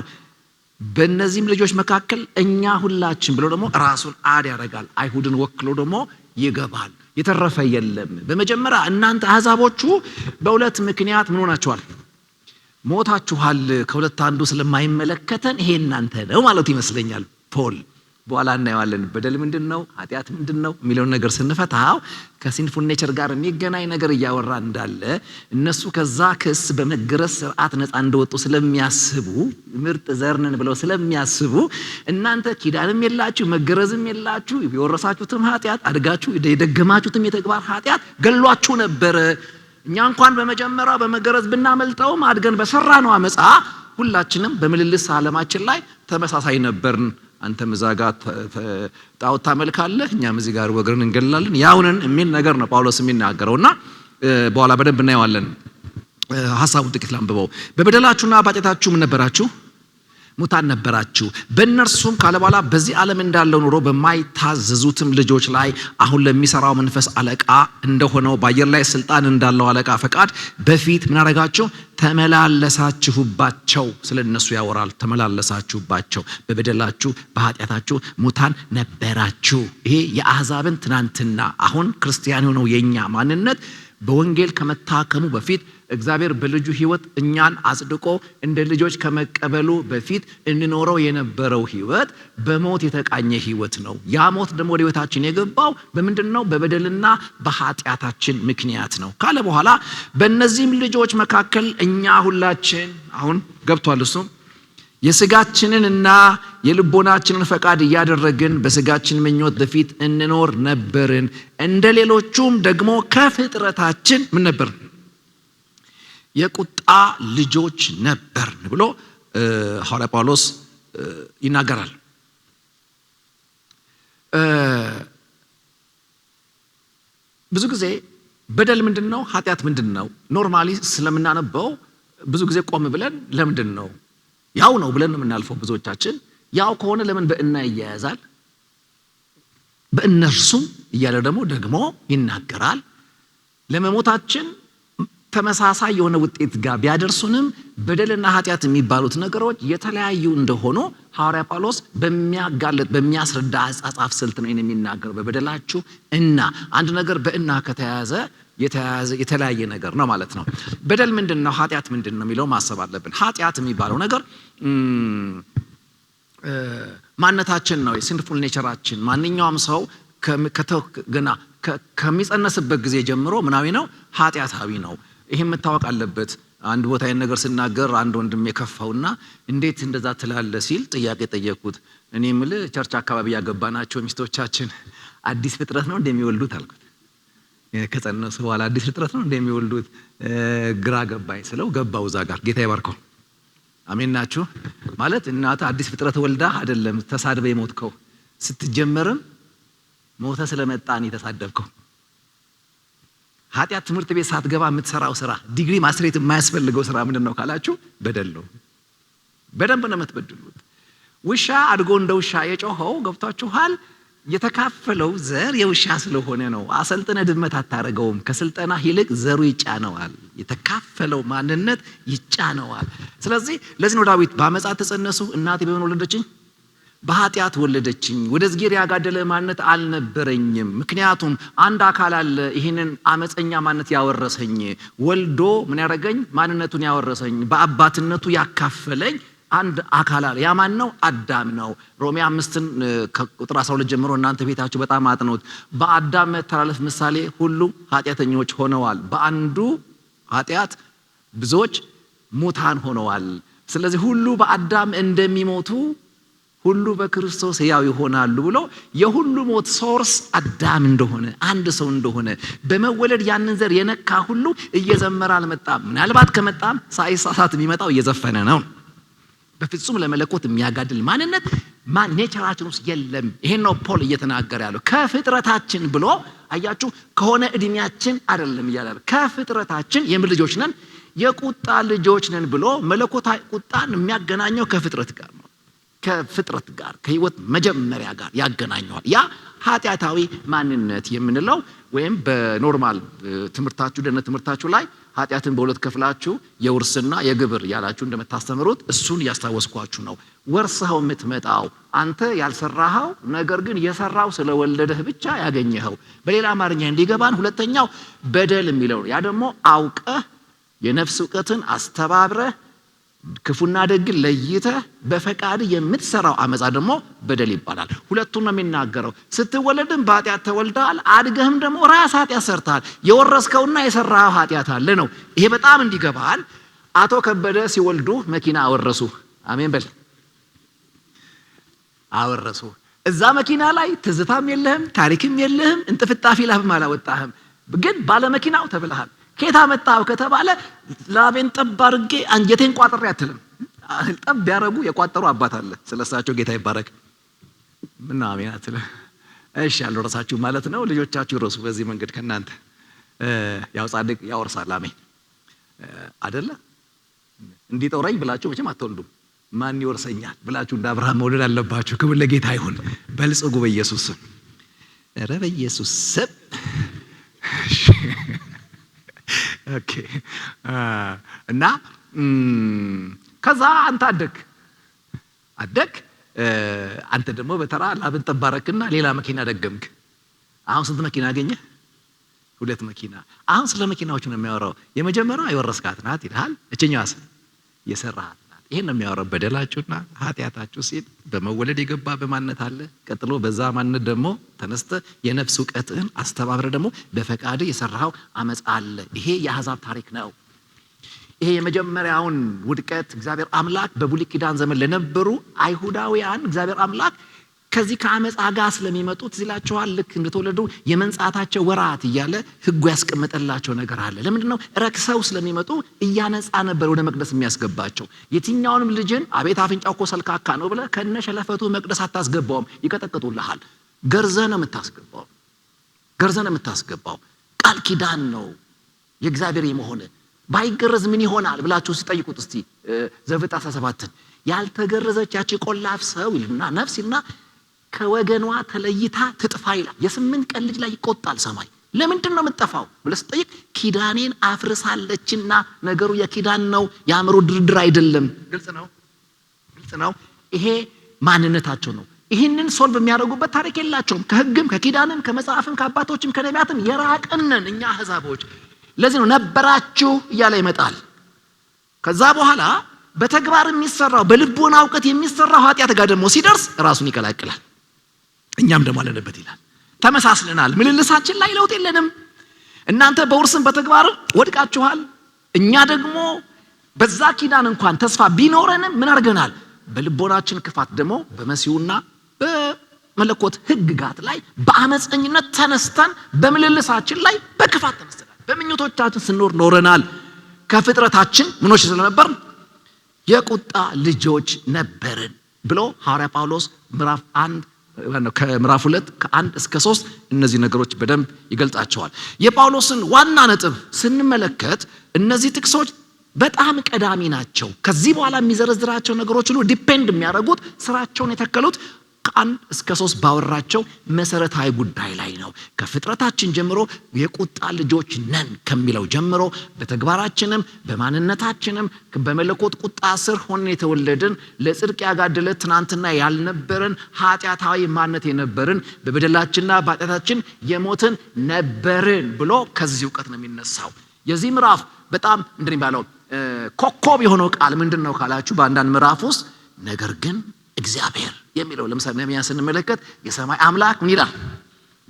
በእነዚህም ልጆች መካከል እኛ ሁላችን ብሎ ደግሞ ራሱን አድ ያደርጋል። አይሁድን ወክሎ ደግሞ ይገባል። የተረፈ የለም። በመጀመሪያ እናንተ አሕዛቦቹ በሁለት ምክንያት ምን ሆናችኋል? ሞታችኋል። ከሁለት አንዱ ስለማይመለከተን ይሄ እናንተ ነው ማለት ይመስለኛል ፖል። በኋላ እናየዋለን። በደል ምንድነው? ኃጢአት ምንድነው? የሚለውን ነገር ስንፈታው ከሲንፉል ኔቸር ጋር የሚገናኝ ነገር እያወራ እንዳለ እነሱ ከዛ ክስ በመገረዝ ስርዓት ነፃ እንደወጡ ስለሚያስቡ ምርጥ ዘርነን ብለው ስለሚያስቡ እናንተ ኪዳንም የላችሁ መገረዝም የላችሁ የወረሳችሁትም ኃጢአት አድጋችሁ የደገማችሁትም የተግባር ኃጢአት ገሏችሁ ነበር። እኛ እንኳን በመጀመሪያው በመገረዝ ብናመልጠውም አድገን በሰራ ነው አመፃ ሁላችንም በምልልስ ዓለማችን ላይ ተመሳሳይ ነበርን። አንተም እዛ ጋር ጣዖት ታመልካለህ፣ እኛም እዚህ ጋር ወግርን እንገላለን ያውንን የሚል ነገር ነው ጳውሎስ የሚናገረውና በኋላ በደንብ እናየዋለን። ሐሳቡን ጥቂት ላንብበው። በበደላችሁና በኃጢአታችሁ ምን ነበራችሁ? ሙታን ነበራችሁ። በእነርሱም ካለ በኋላ በዚህ ዓለም እንዳለው ኑሮ በማይታዘዙትም ልጆች ላይ አሁን ለሚሰራው መንፈስ አለቃ እንደሆነው በአየር ላይ ስልጣን እንዳለው አለቃ ፈቃድ በፊት ምን አደረጋችሁ? ተመላለሳችሁባቸው። ስለ እነሱ ያወራል። ተመላለሳችሁባቸው። በበደላችሁ በኃጢአታችሁ ሙታን ነበራችሁ። ይሄ የአሕዛብን ትናንትና አሁን ክርስቲያን የሆነው የኛ ማንነት በወንጌል ከመታከሙ በፊት እግዚአብሔር በልጁ ሕይወት እኛን አጽድቆ እንደ ልጆች ከመቀበሉ በፊት እንኖረው የነበረው ሕይወት በሞት የተቃኘ ሕይወት ነው። ያ ሞት ደግሞ ወደ ሕይወታችን የገባው በምንድነው? በበደልና በኃጢአታችን ምክንያት ነው ካለ በኋላ በእነዚህም ልጆች መካከል እኛ ሁላችን አሁን ገብቷል። እሱ የስጋችንን እና የልቦናችንን ፈቃድ እያደረግን በስጋችን ምኞት በፊት እንኖር ነበርን። እንደ ሌሎቹም ደግሞ ከፍጥረታችን ምን ነበርን? የቁጣ ልጆች ነበርን ብሎ ሐዋርያ ጳውሎስ ይናገራል። ብዙ ጊዜ በደል ምንድነው? ኃጢአት ምንድነው? ኖርማሊ ስለምናነበው ብዙ ጊዜ ቆም ብለን ለምንድን ነው ያው ነው ብለን የምናልፈው ብዙዎቻችን። ያው ከሆነ ለምን በእና ይያያዛል? በእነርሱም እያለ ደግሞ ይናገራል። ለመሞታችን ተመሳሳይ የሆነ ውጤት ጋር ቢያደርሱንም በደልና ኃጢአት የሚባሉት ነገሮች የተለያዩ እንደሆኑ ሐዋርያ ጳውሎስ በሚያጋለጥ በሚያስረዳ አጻጻፍ ስልት ነው የሚናገረው። በበደላችሁ እና አንድ ነገር በእና ከተያዘ የተለያየ ነገር ነው ማለት ነው። በደል ምንድነው? ኃጢአት ምንድነው የሚለው ማሰብ አለብን። ኃጢአት የሚባለው ነገር ማንነታችን ነው፣ የሲንፉል ኔቸራችን። ማንኛውም ሰው ገና ከሚጸነስበት ጊዜ ጀምሮ ምናዊ ነው? ኃጢአታዊ ነው። ይሄ መታወቅ አለበት። አንድ ቦታ ይሄን ነገር ስናገር አንድ ወንድም የከፋውና እንዴት እንደዛ ትላለህ ሲል ጥያቄ ጠየቅኩት። እኔ የምልህ ቸርች አካባቢ ያገባናቸው ሚስቶቻችን አዲስ ፍጥረት ነው እንደሚወልዱት አልኩት። ከጸነሱ በኋላ አዲስ ፍጥረት ነው እንደሚወልዱት ግራ ገባኝ ስለው ገባው እዛ ጋር ጌታ ይባርከው። አሜን ናችሁ ማለት እናት አዲስ ፍጥረት ወልዳ አይደለም ተሳድበ የሞትከው ስትጀመርም ሞተ ስለመጣን የተሳደብከው ኃጢአት ትምህርት ቤት ሳትገባ የምትሰራው ስራ ዲግሪ ማስትሬት የማያስፈልገው ስራ ምንድነው ካላችሁ በደል ነው። በደንብ ነው የምትበድሉት። ውሻ አድጎ እንደ ውሻ የጮኸው ገብቷችኋል። የተካፈለው ዘር የውሻ ስለሆነ ነው። አሰልጥነ ድመት አታረገውም። ከስልጠና ይልቅ ዘሩ ይጫነዋል። የተካፈለው ማንነት ይጫነዋል። ስለዚህ ለዚህ ነው ዳዊት በአመፃ ተጸነሱ እናቴ በምን ወለደችኝ? በኃጢአት ወለደችኝ። ወደ ዝጌር ያጋደለ ማንነት አልነበረኝም። ምክንያቱም አንድ አካል አለ ይሄንን አመፀኛ ማንነት ያወረሰኝ ወልዶ ምን ያረገኝ ማንነቱን ያወረሰኝ በአባትነቱ ያካፈለኝ አንድ አካል አለ። ያ ማን ነው? አዳም ነው። ሮሜ 5 ከቁጥር 12 ጀምሮ እናንተ ቤታችሁ በጣም አጥኑት። በአዳም መተላለፍ ምሳሌ ሁሉ ኃጢአተኞች ሆነዋል፣ በአንዱ ኃጢአት ብዙዎች ሙታን ሆነዋል። ስለዚህ ሁሉ በአዳም እንደሚሞቱ ሁሉ በክርስቶስ ሕያው ይሆናሉ ብሎ የሁሉ ሞት ሶርስ አዳም እንደሆነ አንድ ሰው እንደሆነ በመወለድ ያንን ዘር የነካ ሁሉ እየዘመረ አልመጣም። ምናልባት ከመጣም ሳይሳሳት የሚመጣው እየዘፈነ ነው። በፍጹም ለመለኮት የሚያጋድል ማንነት ኔቸራችን ውስጥ የለም። ይሄን ነው ፖል እየተናገረ ያለው። ከፍጥረታችን ብሎ አያችሁ ከሆነ እድሜያችን አይደለም እያለ ከፍጥረታችን የምን ልጆች ነን? የቁጣ ልጆች ነን ብሎ መለኮታዊ ቁጣን የሚያገናኘው ከፍጥረት ጋር ነው። ከፍጥረት ጋር ከህይወት መጀመሪያ ጋር ያገናኘዋል። ያ ኃጢአታዊ ማንነት የምንለው ወይም በኖርማል ትምህርታችሁ ደህንነት ትምህርታችሁ ላይ ኃጢአትን በሁለት ከፍላችሁ የውርስና የግብር ያላችሁ እንደምታስተምሩት እሱን ያስታወስኳችሁ ነው። ወርስኸው የምትመጣው አንተ ያልሰራኸው ነገር ግን የሰራው ስለወለደህ ብቻ ያገኘኸው። በሌላ አማርኛ እንዲገባን ሁለተኛው በደል የሚለው ያ ደግሞ አውቀህ የነፍስ ዕውቀትን አስተባብረህ ክፉና ደግን ለይተህ በፈቃድ የምትሰራው አመፃ ደግሞ በደል ይባላል። ሁለቱን ነው የሚናገረው። ስትወለድም በኃጢአት ተወልደሃል፣ አድገህም ደግሞ ራስ ኃጢአት ሰርተሃል። የወረስከውና የሰራው ኃጢአት አለ ነው። ይሄ በጣም እንዲገባል። አቶ ከበደ ሲወልዱ መኪና አወረሱ። አሜን በል። አወረሱ። እዛ መኪና ላይ ትዝታም የለህም፣ ታሪክም የለህም፣ እንጥፍጣፊ ላብም አላወጣህም። ግን ባለ መኪናው ተብለሃል። ከየት አመጣው ከተባለ ላቤን ጠብ አድርጌ አንጀቴን ቋጥሬ አትልም። ጠብ ያረጉ የቋጠሩ አባት አለ። ስለሳቸው ጌታ ይባረክ። ምን አሜን አትልም። እሺ ያልወረሳችሁ ማለት ነው። ልጆቻችሁ ይረሱ በዚህ መንገድ ከናንተ ያው ጻድቅ ያወርሳል። አሜን አይደለ? እንዲጦረኝ ብላችሁ መቼም አትወልዱም። ማን ይወርሰኛል ብላችሁ እንደ አብርሃም መውለድ አለባችሁ። ክብር ለጌታ ይሁን። በልጽጉ በኢየሱስ ስም። ኧረ በኢየሱስ ስም። ኦኬ እና ከዛ አንተ አደግ አንተ ደግሞ በተራ ላብን ጠባረክና ሌላ መኪና ደገምክ። አሁን ስንት መኪና አገኘ? 2 መኪና። አሁን ስለ መኪናዎቹ ነው የሚያወራው። የመጀመሪያው የወረስካት ናት ይልሃል። እችኛዋስ የሰራሃት ናት። ይሄን ነው የሚያወራው። በደላችሁና ኃጢአታችሁ ሲል በመወለድ የገባ በማንነት አለ። ቀጥሎ በዛ ማንነት ደግሞ ተነስተ የነፍስ ዕውቀትህን አስተባብረ ደግሞ በፈቃድ የሰራው አመፃ አለ። ይሄ የአሕዛብ ታሪክ ነው። ይሄ የመጀመሪያውን ውድቀት እግዚአብሔር አምላክ በብሉይ ኪዳን ዘመን ለነበሩ አይሁዳውያን እግዚአብሔር አምላክ ከዚህ ከአመፃ ጋር ስለሚመጡት ይላቸዋል። ልክ እንደተወለዱ የመንጻታቸው ወራት እያለ ሕጉ ያስቀመጠላቸው ነገር አለ። ለምንድነው? ረክሰው ስለሚመጡ እያነጻ ነበር ወደ መቅደስ የሚያስገባቸው። የትኛውንም ልጅን አቤት አፍንጫው እኮ ሰልካካ ነው ብለህ ከነሸለፈቱ መቅደስ አታስገባውም። ይቀጠቅጡልሃል። ገርዘህ ነው የምታስገባው። ገርዘህ ነው የምታስገባው። ቃል ኪዳን ነው የእግዚአብሔር የመሆን። ባይገረዝ ምን ይሆናል ብላችሁ ሲጠይቁት እስቲ ዘፍጥረት 17 ያልተገረዘች ያቺ ቆላፍ ሰው ይልና ነፍስ ይልና ከወገኗ ተለይታ ትጥፋ ይላል። የ8 ቀን ልጅ ላይ ይቆጣል ሰማይ። ለምንድን ነው የምትጠፋው ብለህ ስትጠይቅ ኪዳኔን አፍርሳለችና። ነገሩ የኪዳን ነው፣ የአእምሮ ድርድር አይደለም። ግልጽ ነው፣ ግልጽ ነው። ይሄ ማንነታቸው ነው። ይህንን ሶልቭ የሚያደርጉበት ታሪክ የላቸውም። ከሕግም ከኪዳንም ከመጽሐፍም ከአባቶችም ከነቢያትም የራቅንን እኛ አሕዛቦች። ለዚህ ነው ነበራችሁ እያለ ይመጣል። ከዛ በኋላ በተግባር የሚሰራው በልቦና ዕውቀት የሚሰራው ኃጢአት ጋር ደግሞ ሲደርስ ራሱን ይቀላቅላል። እኛም ደግሞ አለንበት ይላል። ተመሳስለናል። ምልልሳችን ላይ ለውጥ የለንም። እናንተ በውርስም በተግባር ወድቃችኋል። እኛ ደግሞ በዛ ኪዳን እንኳን ተስፋ ቢኖረንም ምን አድርገናል? በልቦናችን ክፋት ደግሞ በመሲሁና በመለኮት ሕግጋት ላይ በአመፀኝነት ተነስተን በምልልሳችን ላይ በክፋት ተነስተናል። በምኞቶቻችን ስንኖር ኖረናል። ከፍጥረታችን ምኖች ስለነበርን የቁጣ ልጆች ነበርን ብሎ ሐዋርያ ጳውሎስ ከምዕራፍ 2 ከ1 እስከ 3 እነዚህ ነገሮች በደንብ ይገልጻቸዋል። የጳውሎስን ዋና ነጥብ ስንመለከት እነዚህ ጥቅሶች በጣም ቀዳሚ ናቸው። ከዚህ በኋላ የሚዘረዝራቸው ነገሮች ሁሉ ዲፔንድ የሚያደርጉት ስራቸውን የተከሉት ከ1 እስከ 3 ባወራቸው መሰረታዊ ጉዳይ ላይ ነው። ከፍጥረታችን ጀምሮ የቁጣ ልጆች ነን ከሚለው ጀምሮ በተግባራችንም በማንነታችንም በመለኮት ቁጣ ስር ሆነን የተወለድን ለጽድቅ ያጋደለ ትናንትና ያልነበረን ኃጢአታዊ ማንነት የነበርን በበደላችንና በኃጢአታችን የሞትን ነበርን ብሎ ከዚህ እውቀት ነው የሚነሳው። የዚህ ምዕራፍ በጣም እንደሚባለው ኮከብ የሆነው ቃል ምንድነው ካላችሁ በአንዳንድ ምዕራፍ ውስጥ ነገር ግን እግዚአብሔር የሚለው ለምሳሌ ነህምያን ስንመለከት የሰማይ አምላክ ምን ይላል?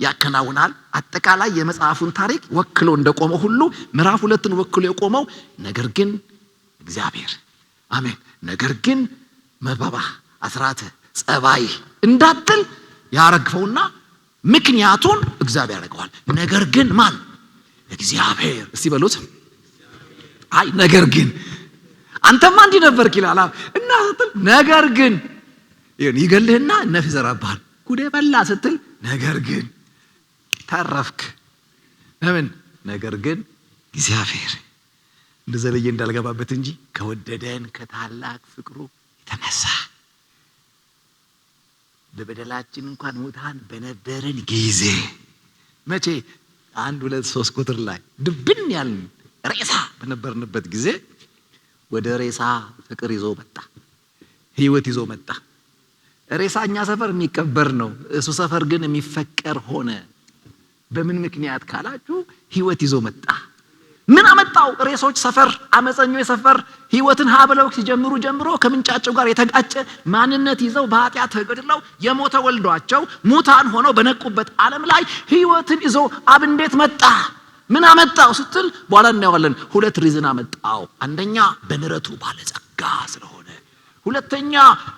ያከናውናል። አጠቃላይ የመጽሐፉን ታሪክ ወክሎ እንደቆመው ሁሉ ምዕራፍ 2ን ወክሎ የቆመው ነገር ግን እግዚአብሔር አሜን። ነገር ግን መባባ አስራተ ጸባይ እንዳትል ያረግፈውና ምክንያቱን እግዚአብሔር ያደርገዋል። ነገር ግን ማን? እግዚአብሔር። እስቲ በሉት አይ ነገር ግን አንተማ እንዲህ ነበርክ ይላል እና ስትል ነገር ግን ይገልህና ነፍ ይዘራብሃል። ጉዴ በላ ስትል ነገር ግን ተረፍክ። ለምን? ነገር ግን እግዚአብሔር እንደዘለየ እንዳልገባበት እንጂ ከወደደን ከታላቅ ፍቅሩ የተነሳ በበደላችን እንኳን ሙታን በነበርን ጊዜ መቼ 1 2 3 ቁጥር ላይ ድብን ያልን ሬሳ በነበርንበት ጊዜ ወደ ሬሳ ፍቅር ይዞ መጣ፣ ህይወት ይዞ መጣ። ሬሳ እኛ ሰፈር የሚቀበር ነው፣ እሱ ሰፈር ግን የሚፈቀር ሆነ። በምን ምክንያት ካላችሁ ህይወት ይዞ መጣ። ምን አመጣው? ሬሶች ሰፈር፣ አመፀኞች ሰፈር ህይወትን ሀብለው ሲጀምሩ ጀምሮ ከምንጫቸው ጋር የተጋጨ ማንነት ይዘው በኃጢአት ተገድለው የሞተ ወልዷቸው ሙታን ሆነው በነቁበት ዓለም ላይ ህይወትን ይዞ አብ እንዴት መጣ? ምን አመጣው ስትል በኋላ እናየዋለን። 2 ሪዝን አመጣው። አንደኛ በምሕረቱ ባለጸጋ ስለሆነ፣ ሁለተኛ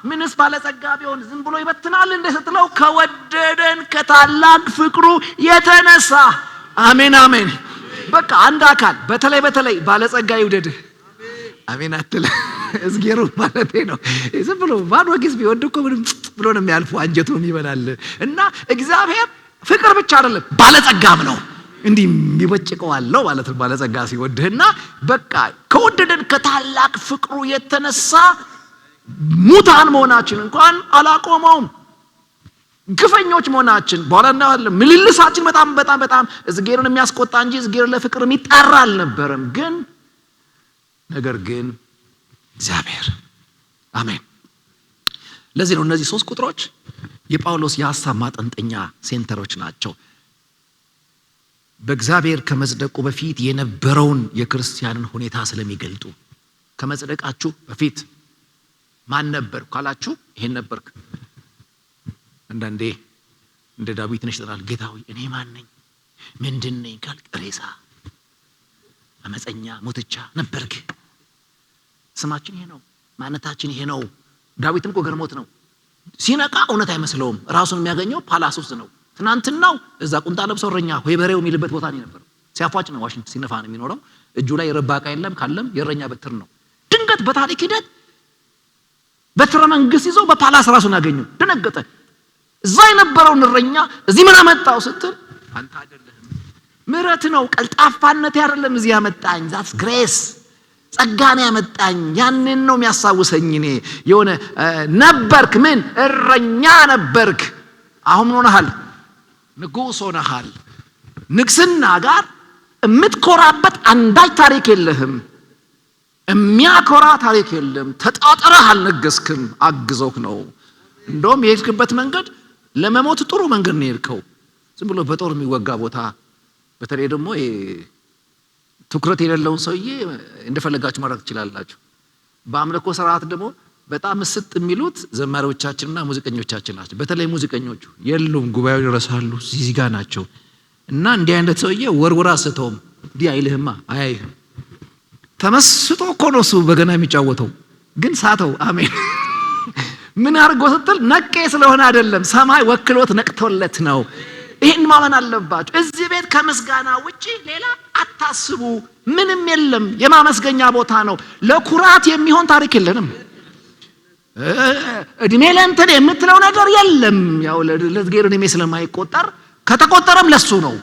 ምንስ ባለጸጋ ቢሆን ዝም ብሎ ይበትናል እንደ ስትለው ከወደደን ከታላቅ ፍቅሩ የተነሳ አሜን አሜን። በቃ አንድ አካል በተለይ ባለጸጋ ይውደድህ አሜን አትል እዝጌሩ ማለቴ ነው። ዝም ብሎ ባዶ ጊዜ ቢወድ እኮ ምንም ብሎ ነው የሚያልፈው፣ አንጀቱ ይበላል። እና እግዚአብሔር ፍቅር ብቻ አይደለም ባለጸጋም ነው። እንዲህ የሚበጭቀው አለው ማለት ነው ባለጸጋ ሲወድህና በቃ ከወደደን ከታላቅ ፍቅሩ የተነሳ ሙታን መሆናችን እንኳን አላቆመውም። ግፈኞች መሆናችን በኋላ እናያለን። ምልልሳችን በጣም እዝጌርን የሚያስቆጣ እንጂ እዝጌርን ለፍቅር የሚጠራ አልነበረም። ግን ነገር ግን እግዚአብሔር አሜን። ለዚህ ነው እነዚህ 3 ቁጥሮች የጳውሎስ የሐሳብ ማጠንጠኛ ሴንተሮች ናቸው። በእግዚአብሔር ከመጽደቁ በፊት የነበረውን የክርስቲያንን ሁኔታ ስለሚገልጡ ከመጽደቃችሁ በፊት ማን ነበር ካላችሁ ይሄን ነበርክ። አንዳንዴ እንደ ዳዊት ነሽ ተራል ጌታ ሆይ እኔ ማን ነኝ ምንድን ነኝ ካልክ ሬሳ አመፀኛ ሞትቻ ነበርክ። ስማችን ይሄ ነው፣ ማንነታችን ይሄ ነው። ዳዊትም እኮ ገርሞት ነው ሲነቃ እውነት አይመስለውም። ራሱን የሚያገኘው ፓላስ ውስጥ ነው። ትናንትናው እዛ ቁምጣ ለብሰው እረኛ ወይ በሬው የሚልበት ቦታ ነው ነበር። ሲያፏጭ ነው ዋሽንት ሲነፋ ነው የሚኖረው። እጁ ላይ ረባቃ የለም፣ ካለም የእረኛ በትር ነው። ድንገት በታሪክ ሂደት በትረ መንግስት ይዞ በፓላስ ራሱን አገኘው። ደነገጠ። እዛ የነበረውን እረኛ እዚህ ምን አመጣው ስትል አንተ አይደለህም፣ ምሕረት ነው ቀልጣፋነት አይደለም እዚህ ያመጣኝ። ዛትስ ግሬስ ጸጋን ያመጣኝ። ያንን ነው የሚያሳውሰኝ። እኔ የሆነ ነበርክ ምን እረኛ ነበርክ፣ አሁን ምን ሆነሃል? ንጉስ ሆነሃል። ንግስና ጋር የምትኮራበት አንዳች ታሪክ የለህም፣ የሚያኮራ ታሪክ የለም። ተጣጣረህ አልነገስክም፣ አግዞክ ነው። እንደውም የሄድክበት መንገድ ለመሞት ጥሩ መንገድ ነው የሄድከው። ዝም ብሎ በጦር የሚወጋ ቦታ፣ በተለይ ደግሞ ትኩረት የሌለውን ሰውዬ እንደፈለጋችሁ ማድረግ ትችላላችሁ። በአምልኮ ስርዓት ደግሞ በጣም ምስጥ የሚሉት ዘማሪዎቻችንና ሙዚቀኞቻችን ናቸው። በተለይ ሙዚቀኞቹ የሉም፣ ጉባኤው ይረሳሉ፣ እዚህ ጋር ናቸው። እና እንዲህ አይነት ሰውዬ ወርወራ ስተውም እንዲህ አይልህማ፣ አያይህም። ተመስጦ እኮ ነው እሱ በገና የሚጫወተው፣ ግን ሳተው። አሜን። ምን አድርጎ ስትል ነቄ ስለሆነ አይደለም፣ ሰማይ ወክሎት ነቅቶለት ነው። ይህን ማመን አለባችሁ። እዚህ ቤት ከምስጋና ውጪ ሌላ አታስቡ። ምንም የለም። የማመስገኛ ቦታ ነው። ለኩራት የሚሆን ታሪክ የለንም። እድሜ ለእንትን የምትለው ነገር የለም። ያው ለዝጌር እድሜ ስለማይቆጠር ከተቆጠረም ለሱ ነው።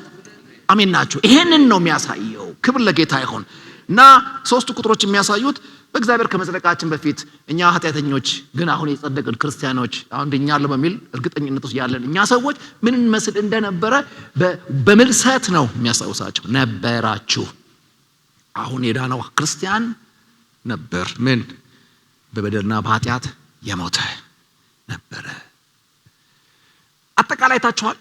አሜን ናችሁ። ይሄንን ነው የሚያሳየው። ክብር ለጌታ ይሁን። እና ሶስቱ ቁጥሮች የሚያሳዩት በእግዚአብሔር ከመጽደቃችን በፊት እኛ ኃጢአተኞች ግን አሁን የጸደቅን ክርስቲያኖች አሁን ድኛለሁ በሚል እርግጠኝነት ውስጥ ያለን እኛ ሰዎች ምን እንመስል እንደነበረ በምልሰት ነው የሚያስታውሳቸው። ነበራችሁ። አሁን የዳነው ክርስቲያን ነበር ምን በበደልና በኃጢአት የሞተ ነበረ። አጠቃላይ ታችኋል።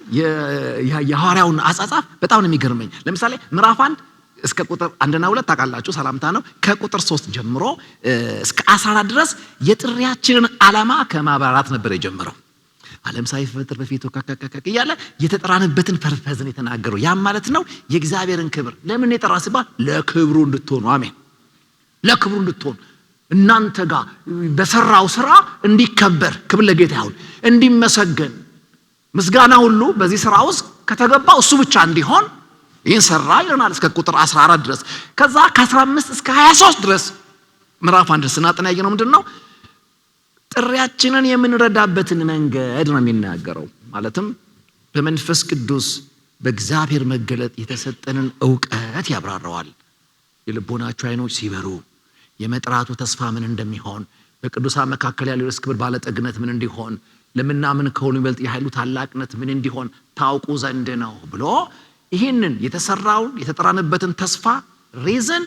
የሐዋርያውን አጻጻፍ በጣም ነው የሚገርመኝ። ለምሳሌ ምዕራፍ 1 እስከ ቁጥር 1 እና 2 ታውቃላችሁ፣ ሰላምታ ነው። ከቁጥር 3 ጀምሮ እስከ 14 ድረስ የጥሪያችንን ዓላማ ከማብራራት ነበር የጀመረው። ዓለም ሳይፈጠር በፊቱ እያለ የተጠራንበትን ፐርፐዝን የተናገረው። ያም ማለት ነው የእግዚአብሔርን ክብር ለምን የጠራ ሲባል ለክብሩ እንድትሆኑ። አሜን። ለክብሩ እንድትሆኑ እናንተ ጋር በሰራው ስራ እንዲከበር፣ ክብር ለጌታ ይሁን፣ እንዲመሰገን፣ ምስጋና ሁሉ በዚህ ስራ ውስጥ ከተገባው እሱ ብቻ እንዲሆን ይህን ሰራ ይለናል እስከ ቁጥር 14 ድረስ። ከዛ ከ15 እስከ 23 ድረስ ምዕራፍ 1 ስናጠና ያየነው ምንድነው? ጥሪያችንን የምንረዳበትን መንገድ ነው የሚናገረው። ማለትም በመንፈስ ቅዱስ በእግዚአብሔር መገለጥ የተሰጠንን ዕውቀት ያብራራዋል። የልቦናችሁ አይኖች ሲበሩ የመጥራቱ ተስፋ ምን እንደሚሆን፣ በቅዱሳን መካከል ያለው የርስት ክብር ባለጠግነት ምን እንዲሆን፣ ለምናምን ከሁሉ ይበልጥ የኃይሉ ታላቅነት ምን እንዲሆን ታውቁ ዘንድ ነው ብሎ ይህንን የተሰራውን የተጠራንበትን ተስፋ ሪዝን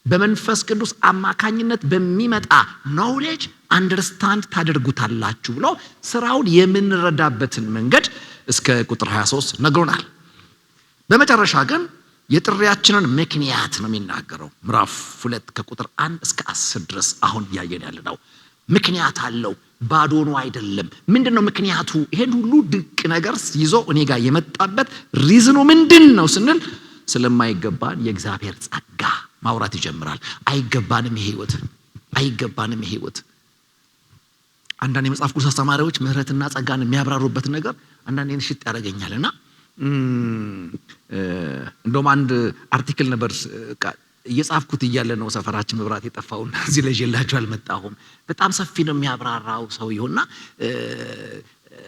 በመንፈስ ቅዱስ አማካኝነት በሚመጣ ኖውሌጅ አንደርስታንድ ታደርጉታላችሁ ብሎ ስራውን የምንረዳበትን መንገድ እስከ ቁጥር 23 ነግሮናል። በመጨረሻ ግን የጥሪያችንን ምክንያት ነው የሚናገረው። ምዕራፍ 2 ከቁጥር 1 እስከ 10 ድረስ አሁን ያየን ያለ ነው። ምክንያት አለው፣ ባዶ ነው አይደለም። ምንድነው ምክንያቱ? ይሄን ሁሉ ድንቅ ነገር ይዞ እኔ ጋር የመጣበት ሪዝኑ ምንድነው ስንል ስለማይገባን የእግዚአብሔር ጸጋ ማውራት ይጀምራል። አይገባንም ይሄ ህይወት፣ አይገባንም ይሄ ህይወት። አንዳንድ የመጽሐፍ ቅዱስ አስተማሪዎች ምህረትና ጸጋን የሚያብራሩበት ነገር አንዳንዴ ንሽጥ ያደርገኛልና እንደውም አንድ አርቲክል ነበር እየጻፍኩት እያለ ነው ሰፈራችን መብራት የጠፋውና እዚህ ላይ ይዤላችሁ አልመጣሁም። በጣም ሰፊ ነው የሚያብራራው ሰውየውና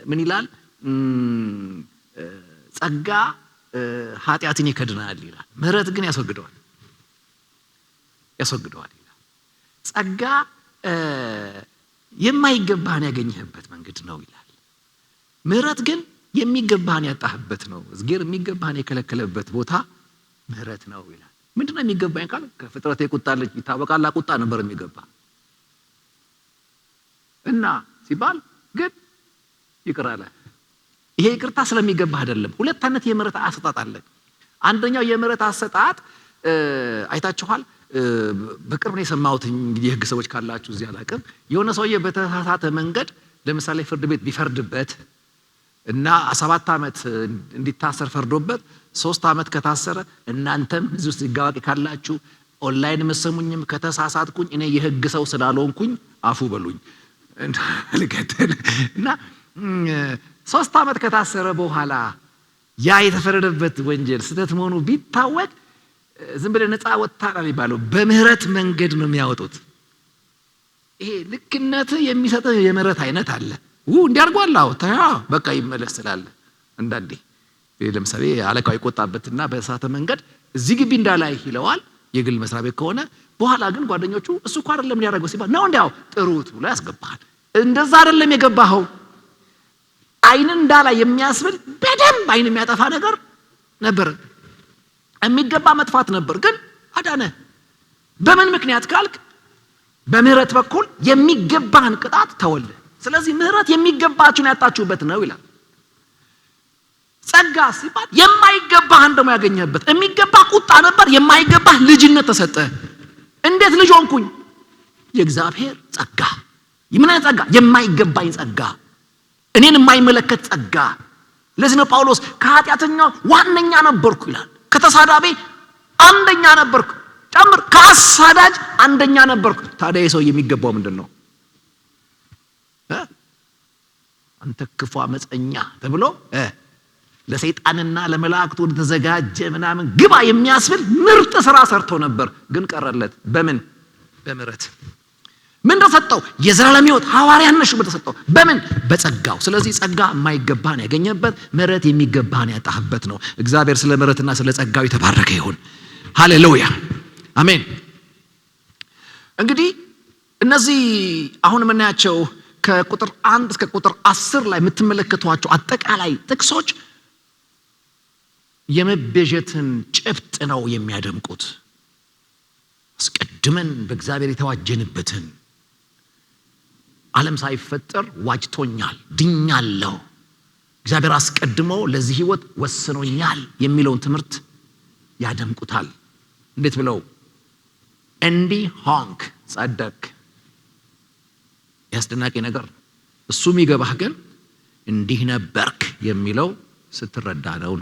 ምን ይላል? ጸጋ ኃጢአትን ይከድናል ይላል፣ ምህረት ግን ያስወግደዋል ይላል። ጸጋ የማይገባህን ያገኘህበት መንገድ ነው ይላል። ምህረት ግን የሚገባህን ያጣህበት ነው። እዝጌር የሚገባህን የከለከለበት ቦታ ምህረት ነው ይላል። ምንድነው የሚገባኝ ካል ከፍጥረት የቁጣለች ይታወቃል። ቁጣ ነበር የሚገባ እና ሲባል ግን ይቅር አለ። ይሄ ይቅርታ ስለሚገባ አይደለም። ሁለት አይነት የምህረት አሰጣጥ አለ። አንደኛው የምህረት አሰጣጥ አይታችኋል። በቅርብ ነው የሰማሁት። እንግዲህ የህግ ሰዎች ካላችሁ እዚህ አላቅም። የሆነ ሰውዬ በተሳሳተ መንገድ ለምሳሌ ፍርድ ቤት ቢፈርድበት እና 7 ዓመት እንዲታሰር ፈርዶበት 3 ዓመት ከታሰረ እናንተም እዚህ ውስጥ ይጋዋቂ ካላችሁ ኦንላይን መሰሙኝም ከተሳሳትኩኝ እኔ የህግ ሰው ስላልሆንኩኝ አፉ በሉኝ እና 3 ዓመት ከታሰረ በኋላ ያ የተፈረደበት ወንጀል ስተት መሆኑ ቢታወቅ ዝም ብለ ነፃ ወጣ ነው የሚባለው። በምህረት መንገድ ነው የሚያወጡት። ይሄ ልክነት የሚሰጠው የምህረት አይነት አለ። እንዲያርጓል አውታ በቃ ይመለስ ስላለ አንዳንዴ ለምሳሌ አለቃው ይቆጣበትና በሳተ መንገድ እዚህ ግቢ እንዳላይ ይለዋል የግል መስሪያ ቤት ከሆነ። በኋላ ግን ጓደኞቹ እሱ እኮ አይደለም ሊያደርገው ሲባል ነው እንዲያው ጥሩት ብሎ ያስገባል። እንደዛ አይደለም የገባኸው። አይንን እንዳላይ የሚያስብል በደንብ አይን የሚያጠፋ ነገር ነበር፣ የሚገባ መጥፋት ነበር፣ ግን አዳነ። በምን ምክንያት ካልክ በምህረት በኩል የሚገባህን ቅጣት ተወለ። ስለዚህ ምህረት የሚገባችሁን ያጣችሁበት ነው ይላል። ጸጋ ሲባል የማይገባህን ደግሞ ያገኘህበት። የሚገባ ቁጣ ነበር፣ የማይገባህ ልጅነት ተሰጠ። እንዴት ልጅ ሆንኩኝ? የእግዚአብሔር ጸጋ። ምን አይነት ጸጋ? የማይገባኝ ጸጋ፣ እኔን የማይመለከት ጸጋ። ለዚህ ነው ጳውሎስ ከኃጢአተኛው ዋነኛ ነበርኩ ይላል፣ ከተሳዳቢ አንደኛ ነበርኩ። ጨምር። ከአሳዳጅ አንደኛ ነበርኩ። ታዲያ ሰው የሚገባው ምንድነው? አንተ ክፉ አመፀኛ ተብሎ ለሰይጣንና ለመላእክቱ ተዘጋጀ ምናምን ግባ የሚያስብል ምርጥ ስራ ሰርቶ ነበር። ግን ቀረለት። በምን? በምህረት። ምን ተሰጠው? የዘላለም ሕይወት ሐዋርያነት ሹመት ተሰጠው። በምን? በጸጋው። ስለዚህ ጸጋ የማይገባን ያገኘበት፣ ምህረት የሚገባን ያጣህበት ነው። እግዚአብሔር ስለ ምህረትና ስለ ጸጋው የተባረከ ይሁን። ሃሌሉያ አሜን። እንግዲህ እነዚህ አሁን የምናያቸው ከቁጥር 1 እስከ ቁጥር 10 ላይ የምትመለከቷቸው አጠቃላይ ጥቅሶች የመቤዠትን ጭብጥ ነው የሚያደምቁት። አስቀድመን በእግዚአብሔር የተዋጀንበትን ዓለም ሳይፈጠር ዋጅቶኛል፣ ድኛለሁ፣ እግዚአብሔር አስቀድሞ ለዚህ ሕይወት ወስኖኛል የሚለውን ትምህርት ያደምቁታል። እንዴት ብለው? እንዲህ ሆንክ፣ ጸደቅ። ያስደናቂ ነገር እሱ የሚገባህ ግን እንዲህ ነበርክ የሚለው ስትረዳ ነው።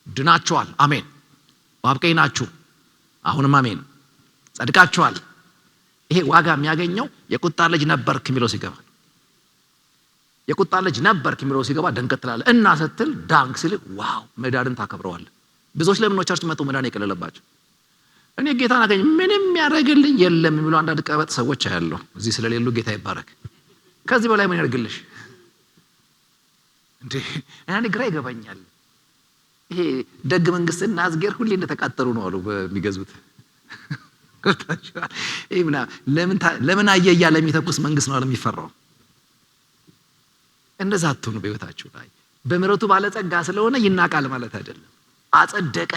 ድናችኋል፣ አሜን። ዋብቀኝ ናችሁ፣ አሁንም አሜን። ጸድቃችኋል። ይሄ ዋጋ የሚያገኘው የቁጣ ልጅ ነበርክ የሚለው ሲገባ፣ የቁጣ ልጅ ነበርክ የሚለው ሲገባ ደንቀት ትላለህ። እና ስትል ዳንክ ሲል ዋው መዳንን ታከብረዋለህ። ብዙዎች ለምኖቻችሁ መጡ መዳን የቀለለባቸው እኔ ጌታን አገኝ ምንም ያደርግልኝ የለም የሚሉ አንዳንድ ቀበጥ ሰዎች አያለሁ። እዚህ ስለሌሉ ጌታ ይባረክ። ከዚህ በላይ ምን ያደርግልሽ እንዴ? እኔ ግራ ይገባኛል። ይሄ ደግ መንግስትና አዝጌር ሁሌ እንደተቃጠሉ ነው አሉ በሚገዙት። ለምን አየያ ለሚተኩስ መንግስት ነው ለሚፈራው። እንደዛ አትሁኑ በህይወታችሁ ላይ። በምህረቱ ባለጸጋ ስለሆነ ይናቃል ማለት አይደለም። አጸደቀ።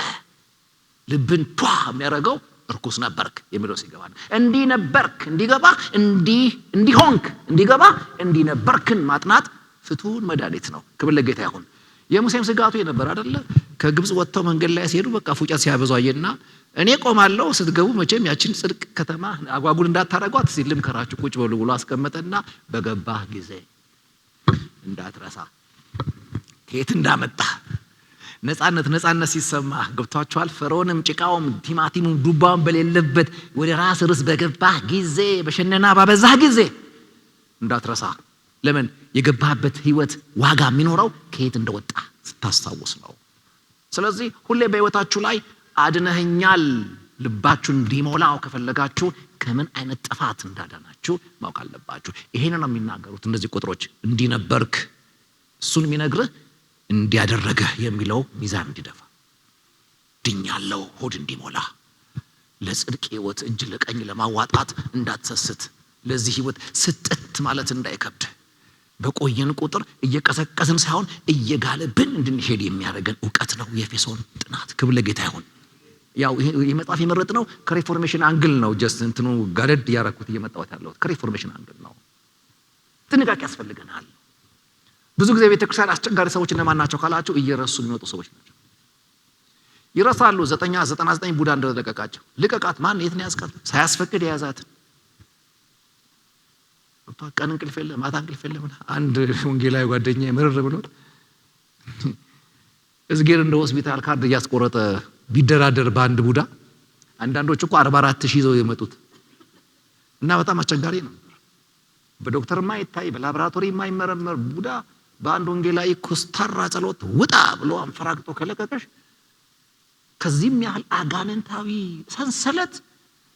ልብን ቷ የሚያደርገው እርኩስ ነበርክ የሚለው ሲገባ ነው። እንዲህ ነበርክ እንዲገባ፣ እንዲህ ሆንክ እንዲገባ፣ እንዲህ ነበርክን ማጥናት ፍቱን መድኃኒት ነው። ክብር ለጌታ ይሁን። የሙሴም ስጋቱ የነበር አይደለ? ከግብጽ ወጥተው መንገድ ላይ ሲሄዱ በቃ ፉጨት ሲያበዙ አየና እኔ ቆማለሁ ስትገቡ መቼም ያችን ጽድቅ ከተማ አጓጉል እንዳታረጓት ሲልም ከራችሁ ቁጭ በሉ ብሎ አስቀመጠና በገባህ ጊዜ እንዳትረሳ ከየት እንዳመጣ ነፃነት ሲሰማ ገብቷችኋል። ፈርዖንም ጭቃውም ቲማቲሙም ዱባውም በሌለበት ወደ ራስ ርስ በገባህ ጊዜ በሸነና ባበዛህ ጊዜ እንዳትረሳ። ለምን? የገባህበት ህይወት ዋጋ የሚኖረው ከየት እንደወጣ ስታስታውስ ነው። ስለዚህ ሁሌ በህይወታችሁ ላይ አድነኸኛል ልባችሁን እንዲሞላው ከፈለጋችሁ ከምን አይነት ጥፋት እንዳዳናችሁ ማወቅ አለባችሁ። ይሄንን ነው የሚናገሩት እነዚህ ቁጥሮች። እንዲህ ነበርክ እሱን የሚነግርህ እንዲያደረገ የሚለው ሚዛን እንዲደፋ፣ ድኛለው ሆድ እንዲሞላ፣ ለጽድቅ ህይወት እጅ ለቀኝ ለማዋጣት እንዳትሰስት፣ ለዚህ ህይወት ስጥት ማለት እንዳይከብድ፣ በቆየን ቁጥር እየቀሰቀስን ሳይሆን እየጋለብን እንድንሄድ የሚያደርገን እውቀት ነው የኤፌሶን ጥናት። ክብር ለጌታ ይሁን። ያው ይሄ መጽሐፍ የመረጥ ነው ከሪፎርሜሽን አንግል ነው። ጀስት እንትኑ ጋደድ ያረኩት እየመጣሁት ያለሁት ከሪፎርሜሽን አንግል ነው። ጥንቃቄ ያስፈልገናል። ብዙ ጊዜ ቤተክርስቲያን አስቸጋሪ ሰዎች እነማን ናቸው ካላችሁ እየረሱ የሚመጡ ሰዎች ናቸው። ይረሳሉ። 99 ቡዳ እንደለቀቃቸው ልቀቃት። ማን የት ነው ያስቀር? ሳያስፈቅድ የያዛት ቀን እንቅልፍ የለ ማታ እንቅልፍ የለ። አንድ ወንጌላዊ ጓደኛዬ ምርር ብሎት እዝጌር እንደ ሆስፒታል ካርድ እያስቆረጠ ቢደራደር በአንድ ቡዳ አንዳንዶች እኮ 44,000 ይዘው የመጡት እና በጣም አስቸጋሪ ነው። በዶክተር ማይታይ በላቦራቶሪ የማይመረመር ቡዳ በአንድ ወንጌላዊ ኮስታራ ጸሎት ውጣ ብሎ አንፈራግጦ ከለቀቀሽ ከዚህም ያህል አጋንንታዊ ሰንሰለት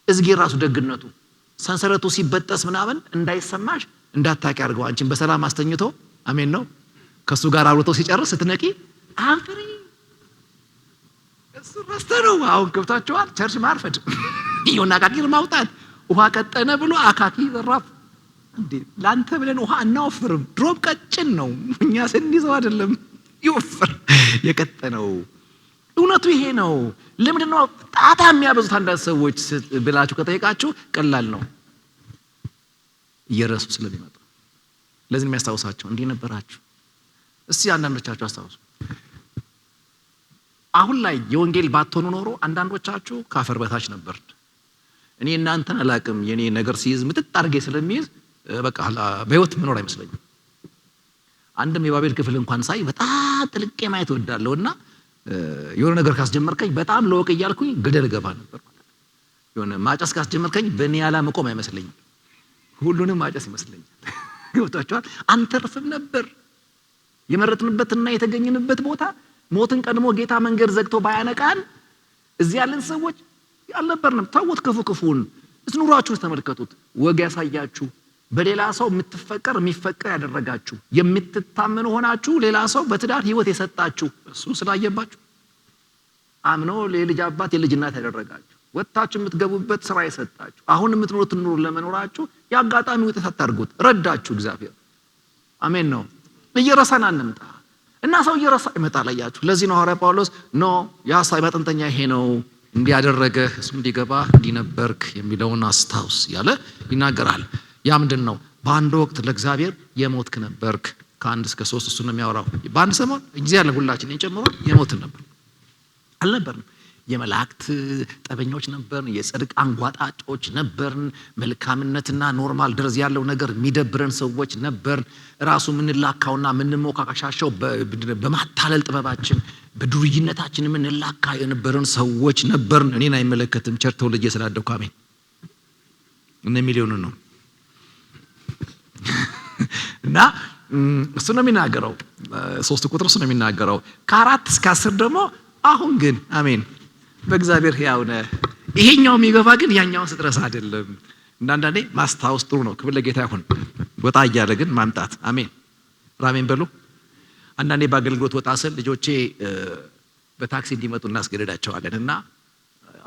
እዝጌር ራሱ ደግነቱ ሰንሰለቱ ሲበጠስ ምናምን እንዳይሰማሽ እንዳታቂ አድርገው አንቺን በሰላም አስተኝቶ አሜን ነው ከሱ ጋር አብሮቶ ሲጨርስ ስትነቂ አንፍሪ እሱ ረስተው አሁን ገብታችኋል። ቸርች ማርፈድ ይሁን አካኪር ማውጣት ውሃ ቀጠነ ብሎ አካኪ ዘራፍ እንዴ ላንተ ብለን ውሃ እናወፍርም። ድሮም ቀጭን ነው እኛ ስንይዘው አይደለም ይወፍር የቀጠነው። እውነቱ ይሄ ነው። ለምንድነው ጣጣ የሚያበዙት አንዳንድ ሰዎች ብላችሁ ከጠየቃችሁ ቀላል ነው እየረሱ ስለሚመጡ። ለዚህ የሚያስታውሳቸው እንዲህ ነበራችሁ። እስቲ አንዳንዶቻችሁ አስታውሱ። አሁን ላይ የወንጌል ባትሆኑ ኖሮ አንዳንዶቻችሁ ካፈር በታች ነበር። እኔ እናንተን አላቅም የኔ ነገር ሲይዝ ምጥጥ አድርጌ ስለሚይዝ በቃ በህይወት ምኖር አይመስለኝም። አንድም የባቤል ክፍል እንኳን ሳይ በጣም ጥልቄ ማየት እወዳለሁና የሆነ ነገር ካስጀመርከኝ በጣም ለወቅ እያልኩኝ ገደል ገባ ነበር ማለት ነው። የሆነ ማጨስ ካስጀመርከኝ በኒያላ መቆም አይመስለኝም፣ ሁሉንም ማጨስ ይመስለኛል። ገብቷችኋል? አንተርፍም ነበር። የመረጥንበትና የተገኘንበት ቦታ ሞትን ቀድሞ ጌታ መንገድ ዘግቶ ባያነቃን እዚህ ያለን ሰዎች አልነበርንም። ተውት ክፉን ኑሯችሁን ተመልከቱት። ወግ ያሳያችሁ፣ በሌላ ሰው የምትፈቀር የሚፈቀር ያደረጋችሁ፣ የምትታመኑ ሆናችሁ ሌላ ሰው በትዳር ህይወት የሰጣችሁ እሱ ስላየባችሁ አምኖ የልጅ አባት የልጅ እናት ያደረጋችሁ፣ ወጣችሁ የምትገቡበት ስራ የሰጣችሁ፣ አሁን የምትኖሩት ኑሮ ለመኖራችሁ ያጋጣሚ ውጤት አታርጉት። ረዳችሁ እግዚአብሔር። አሜን ነው። እየረሳን አንምጣ እና ሰው እየረሳ ይመጣል። አያችሁ። ለዚህ ነው ሐዋርያ ጳውሎስ ኖ የሐሳብ ማጠንጠኛ ይሄ ነው እንዲያደረገ እሱ እንዲገባ እንዲነበርክ የሚለውን አስታውስ ያለ ይናገራል። ያ ምንድን ነው? በአንድ ወቅት ለእግዚአብሔር የሞትክ ነበርክ። ከ1 እስከ 3 እሱ ነው የሚያወራው። በአንድ ሰሞን ጊዜ ያለ ሁላችን ጨምሮ የሞትን ነበር አልነበርንም። የመላእክት ጠበኞች ነበርን፣ የጽድቅ አንጓጣጮች ነበርን፣ መልካምነትና ኖርማል ደረጃ ያለው ነገር የሚደብረን ሰዎች ነበርን። ራሱ የምንላካውና የምንሞካካሻቸው በማታለል ጥበባችን በዱርይነታችን የምንላካ የነበረን ሰዎች ነበርን። እኔን አይመለከትም። ቸርች ተወልጄ ስላደኩ አሜን እነ ሚሊዮኑ ነው እና እሱ ነው የሚናገረው። 3 ቁጥር እሱ ነው የሚናገረው። ከ4 እስከ 10 ደግሞ አሁን ግን አሜን በእግዚአብሔር ሕያው ነህ። ይሄኛው የሚገባ ግን ያኛውን ስትረሳ አይደለም። አንዳንዴ ማስታወስ ጥሩ ነው። ክብር ለጌታ ይሁን። ወጣ እያለ ግን ማምጣት አሜን ራሜን በሉ። አንዳንዴ በአገልግሎት ወጣ ስል ልጆቼ በታክሲ እንዲመጡ እናስገድዳቸዋለን እና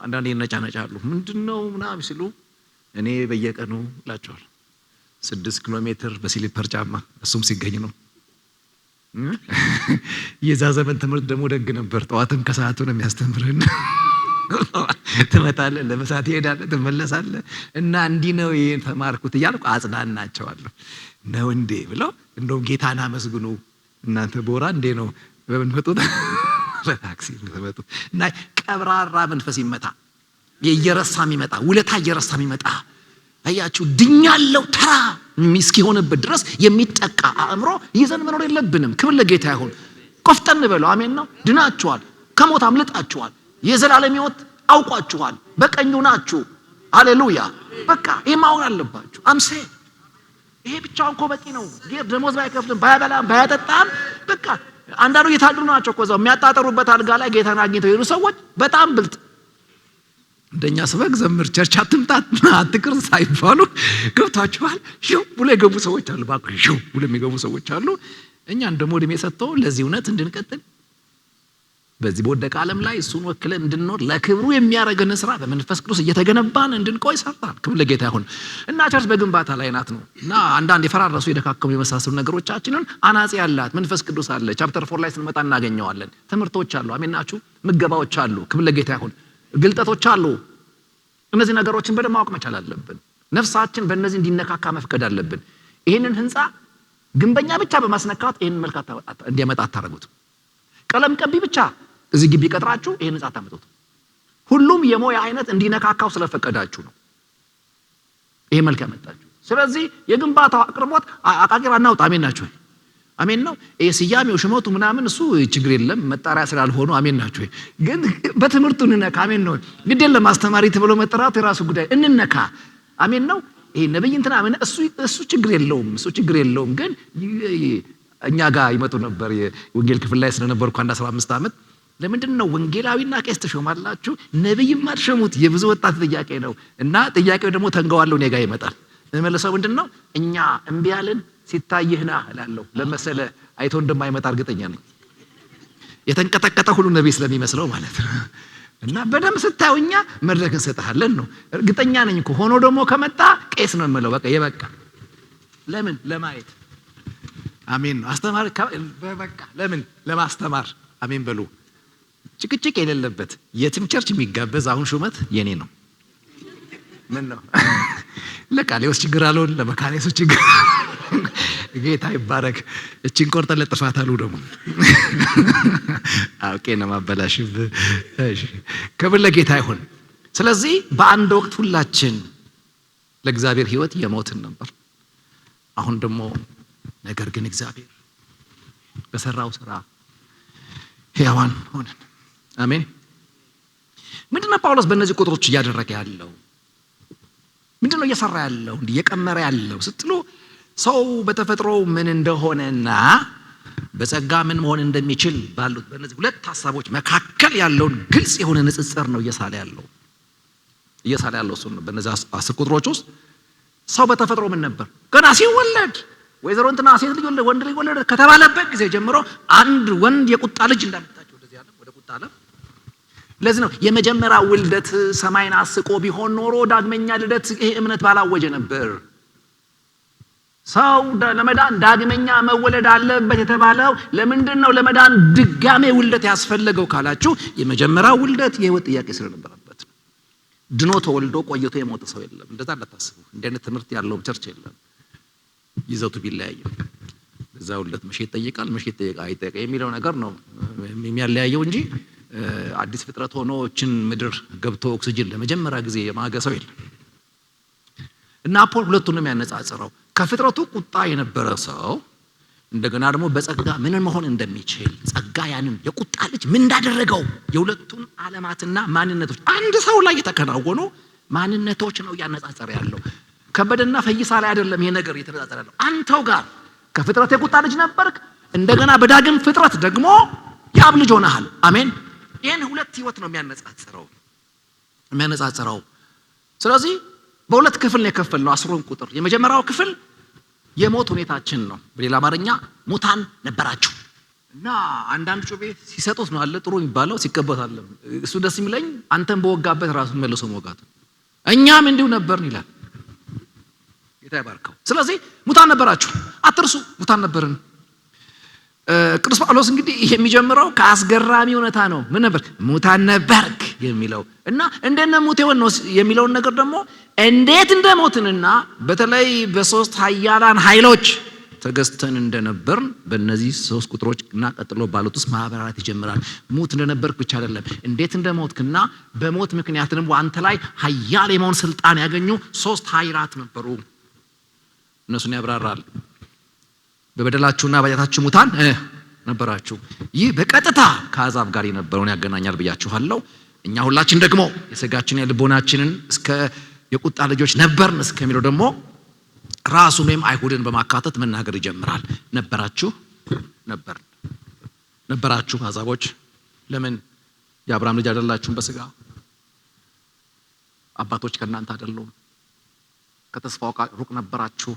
አንዳንዴ ይነጫነጫሉ። ምንድነው ምናምን ሲሉ እኔ በየቀኑ እላቸዋለሁ 6 ኪሎ ሜትር በስሊፐር ጫማ እሱም ሲገኝ ነው። የዛ ዘመን ትምህርት ደግሞ ደግ ነበር። ጠዋትም ከሰዓቱን የሚያስተምርህን ትመጣለህ፣ ለመሳት ትሄዳለህ፣ ትመለሳለህ እና እንዲህ ነው ይሄን ተማርኩት እያልኩ አጽናናቸዋለሁ። ነው እንዴ ብለው እንደውም ጌታን አመስግኑ እናንተ ቦራ እንዴ ነው በምንመጡት በታክሲ ተመጡ እና ቀብራራ መንፈስ ይመጣ የየረሳ የሚመጣ ውለታ እየረሳ የሚመጣ አያችሁ። ድኛለው ተራ እስኪሆንበት ድረስ የሚጠቃ አእምሮ ይዘን መኖር የለብንም። ክብር ለጌታ ይሁን። ቆፍጠን በለው አሜን ነው። ድናችኋል፣ ከሞት አምልጣችኋል፣ የዘላለም ሕይወት አውቋችኋል፣ በቀኙ ናችሁ። ሃሌሉያ። በቃ ይሄ ማወቅ አለባችሁ። አምሴ ይሄ ብቻውን እኮ በቂ ነው። ጌር ደሞዝ ባይከፍልም ባያበላም ባያጠጣም በቃ አንዳንዱ የታድሩ ናቸው እኮ እዛው የሚያጣጠሩበት አልጋ ላይ ጌታን አግኝተው የሄዱ ሰዎች በጣም ብልጥ እንደኛ ስበክ ዘምር ቸርች አትምጣት አትቅር ሳይባሉ ገብታችኋል ሹ ብሎ የገቡ ሰዎች አሉ። ባክ ሹ ብሎ የሚገቡ ሰዎች አሉ። እኛን ደግሞ እድሜ ሰጥተው ለዚህ እውነት እንድንቀጥል በዚህ በወደቀ ዓለም ላይ እሱን ወክለን እንድንኖር ለክብሩ የሚያደርገን ስራ በመንፈስ ቅዱስ እየተገነባን እንድንቆይ ሰርታል። ክብር ለጌታ ይሁን እና ቸርች በግንባታ ላይ ናት ነው እና አንዳንድ የፈራረሱ የደካከሙ የመሳሰሉ ነገሮቻችንን አናጺ ያላት መንፈስ ቅዱስ አለ። ቻፕተር 4 ላይ ስንመጣ እናገኘዋለን። ትምህርቶች አሉ። አሜን ናችሁ። ምገባዎች አሉ። ክብር ለጌታ ይሁን። ግልጠቶች አሉ። እነዚህ ነገሮችን በደንብ ማወቅ መቻል አለብን። ነፍሳችን በእነዚህ እንዲነካካ መፍቀድ አለብን። ይሄንን ህንጻ ግንበኛ ብቻ በማስነካት ይሄንን መልክ እንዲያመጣ አታረጉት። ቀለም ቀቢ ብቻ እዚህ ግቢ ቀጥራችሁ ይሄንን ህንጻ አታመጡት። ሁሉም የሞያ አይነት እንዲነካካው ስለፈቀዳችሁ ነው ይሄ መልክ ያመጣችሁ። ስለዚህ የግንባታው አቅርቦት አቃቂር አናውጣ። አሜን ናችሁ። አሜን ነው። ይሄ ስያሜው ሽመቱ ምናምን እሱ ችግር የለም መጣሪያ ስላልሆኑ አሜን ናችሁ። ግን በትምህርቱ እንነካ። አሜን ነው። ግድ የለም አስተማሪ ተብሎ መጠራት የራሱ ጉዳይ እንነካ። አሜን ነው። ይሄ ነብይ እንትና አሜን እሱ ችግር የለውም። እሱ ችግር የለውም። ግን እኛ ጋር ይመጡ ነበር የወንጌል ክፍል ላይ ስለነበርኩ 15 ዓመት ለምንድን ነው ወንጌላዊና ቄስ ተሾማላችሁ ነብይም አትሾሙት? የብዙ ወጣት ጥያቄ ነው እና ጥያቄው ደግሞ ተንገዋለው እኔ ጋር ይመጣል። መልሰው ምንድነው እኛ እምቢ ያልን ሲታይህና እላለሁ ለመሰለ አይቶ እንደማይመጣ እርግጠኛ ነኝ። የተንቀጠቀጠ ሁሉ ነብይ ስለሚመስለው ማለት ነው። እና በደም ስታዩኛ መድረክ እንሰጣለን ነው እርግጠኛ ነኝ እኮ ሆኖ ደግሞ ከመጣ ቄስ ነው የምለው። በቃ የበቃ ለምን ለማየት አሜን ነው። አስተማር በቃ ለምን ለማስተማር አሜን በሉ። ጭቅጭቅ የሌለበት የትም ቸርች የሚጋበዝ አሁን ሹመት የኔ ነው። ምን ነው ለቃሌውስ ችግር አልሆን ለመካኔሱ ችግር ጌታ ይባረክ። እቺን ቆርጠን ለጥፋት አሉ ደግሞ አውቄ ነው ማበላሽብ። እሺ ክብር ለጌታ ይሁን። ስለዚህ በአንድ ወቅት ሁላችን ለእግዚአብሔር ሕይወት የሞትን ነበር። አሁን ደግሞ ነገር ግን እግዚአብሔር በሰራው ስራ ሕያዋን ሆነን። አሜን። ምንድነው ጳውሎስ በእነዚህ ቁጥሮች እያደረገ ያለው? ምንድነው እየሰራ ያለው? እንዲህ እየቀመረ ያለው ስትሉ ሰው በተፈጥሮ ምን እንደሆነና በጸጋ ምን መሆን እንደሚችል ባሉት በእነዚህ ሁለት ሐሳቦች መካከል ያለውን ግልጽ የሆነ ንጽጽር ነው እየሳለ ያለው እሱ ነው። በእነዚህ 10 ቁጥሮች ውስጥ ሰው በተፈጥሮ ምን ነበር? ገና ሲወለድ ወይዘሮ እንትና ሴት ልጅ ወለደ ወንድ ልጅ ወለደ ከተባለበት ጊዜ ጀምሮ አንድ ወንድ የቁጣ ልጅ እንዳመጣቸው ወደዚህ ዓለም ወደ ቁጣ ዓለም። ለዚህ ነው የመጀመሪያ ውልደት ሰማይን አስቆ ቢሆን ኖሮ ዳግመኛ ልደት ይሄ እምነት ባላወጀ ነበር። ሰው ለመዳን ዳግመኛ መወለድ አለበት የተባለው ለምንድን ነው? ለመዳን ድጋሜ ውልደት ያስፈልገው ካላችሁ የመጀመሪያ ውልደት የህይወት ጥያቄ ስለነበረበት ነው። ድኖ ተወልዶ ቆይቶ የሞተ ሰው የለም። እንደዛ እንዳታስቡ። እንዲህ አይነት ትምህርት ያለው ቸርች የለም። ይዘቱ ቢለያየው እዛ ውልደት መቼ ይጠይቃል መቼ አይጠይቃል የሚለው ነገር ነው የሚያለያየው እንጂ አዲስ ፍጥረት ሆኖ እችን ምድር ገብቶ ኦክሲጅን ለመጀመሪያ ጊዜ የማገሰው የለም። እና ፖል ሁለቱንም ያነጻጽረው ከፍጥረቱ ቁጣ የነበረ ሰው እንደገና ደግሞ በጸጋ ምን መሆን እንደሚችል ጸጋ ያንን የቁጣ ልጅ ምን እንዳደረገው የሁለቱን ዓለማትና ማንነቶች አንድ ሰው ላይ የተከናወኑ ማንነቶች ነው ያነጻጸረ ያለው። ከበደና ፈይሳ ላይ አይደለም ይሄ ነገር የተነጻጸረ ያለው። አንተው ጋር ከፍጥረት የቁጣ ልጅ ነበርክ፣ እንደገና በዳግም ፍጥረት ደግሞ የአብ ልጅ ሆነሃል። አሜን። ይሄን ሁለት ህይወት ነው የሚያነጻጽረው። ስለዚህ በሁለት ክፍል ነው የከፈልነው 10 ቁጥር። የመጀመሪያው ክፍል የሞት ሁኔታችን ነው። በሌላ አማርኛ ሙታን ነበራችሁ እና አንዳንድ ጩቤ ሲሰጡት ነው አለ ጥሩ የሚባለው ሲቀበል አለ። እሱ ደስ የሚለኝ አንተን በወጋበት ራሱን መልሶ መውጋት። እኛም እንዲሁ ነበርን ይላል ጌታ ይባርከው። ስለዚህ ሙታን ነበራችሁ፣ አትርሱ። ሙታን ነበርን። ቅዱስ ጳውሎስ እንግዲህ የሚጀምረው ከአስገራሚ እውነታ ነው። ምን ነበር? ሙታን ነበርክ የሚለው እና እንዴት ነው ሙት የሆነው የሚለውን ነገር ደግሞ እንዴት እንደሞትንና በተለይ በሶስት ኃያላን ኃይሎች ተገዝተን እንደነበርን በእነዚህ 3 ቁጥሮች እና ቀጥሎ ባሉት ውስጥ ማብራራት ይጀምራል። ሙት እንደነበርክ ብቻ አይደለም እንዴት እንደሞትክና በሞት ምክንያት ደግሞ አንተ ላይ ኃያል የመሆን ስልጣን ያገኙ 3 ኃይላት ነበሩ። እነሱን ያብራራል። በበደላችሁና በኃጢአታችሁ ሙታን ነበራችሁ። ይህ በቀጥታ ከአሕዛብ ጋር የነበረውን ያገናኛል ብያችኋለሁ። እኛ ሁላችን ደግሞ የሥጋችን የልቦናችንን እስከ የቁጣ ልጆች ነበርን እስከሚለው ደግሞ ራሱን ወይም አይሁድን በማካተት መናገር ይጀምራል። ነበራችሁ አሕዛቦች። ለምን የአብርሃም ልጅ አይደላችሁም? በሥጋ አባቶች ከእናንተ አይደሉም? ከተስፋው ቃል ሩቅ ነበራችሁ።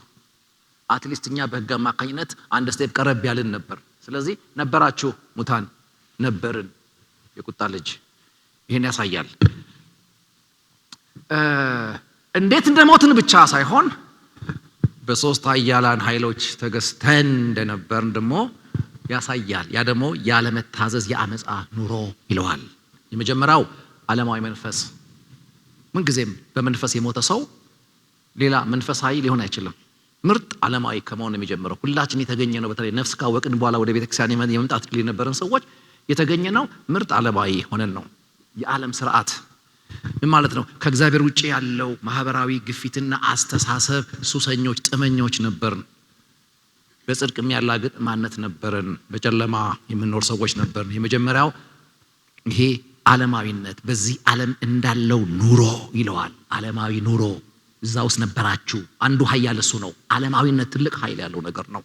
አትሊስት እኛ በሕግ አማካኝነት አንድ ስቴፕ ቀረብ ያልን ነበር። ስለዚህ ነበራችሁ፣ ሙታን ነበርን፣ የቁጣ ልጅ። ይሄን ያሳያል። እንዴት እንደሞትን ብቻ ሳይሆን በ3 ኃያላን ኃይሎች ተገዝተን እንደነበርን ደግሞ ያሳያል። ያ ደግሞ ያለመታዘዝ የአመፃ ኑሮ ይለዋል። የመጀመሪያው ዓለማዊ መንፈስ። ምንጊዜም በመንፈስ የሞተ ሰው ሌላ መንፈሳዊ ሊሆን አይችልም። ምርጥ ዓለማዊ ከመሆን የሚጀምረው ሁላችን የተገኘ ነው። በተለይ ነፍስ ካወቅን በኋላ ወደ ቤተክርስቲያን የመምጣት ዕድል የነበረን ሰዎች የተገኘ ነው ምርጥ ዓለማዊ ሆነን ነው። የዓለም ስርዓት ምን ማለት ነው? ከእግዚአብሔር ውጪ ያለው ማህበራዊ ግፊትና አስተሳሰብ ሱሰኞች፣ ጥመኞች ነበርን። በጽድቅ የሚያላግጥ ማንነት ነበርን። በጨለማ የምንኖር ሰዎች ነበርን። የመጀመሪያው ይሄ ዓለማዊነት፣ በዚህ ዓለም እንዳለው ኑሮ ይለዋል። ዓለማዊ ኑሮ እዛ ውስጥ ነበራችሁ። አንዱ ኃያል እሱ ነው። ዓለማዊነት ትልቅ ኃይል ያለው ነገር ነው።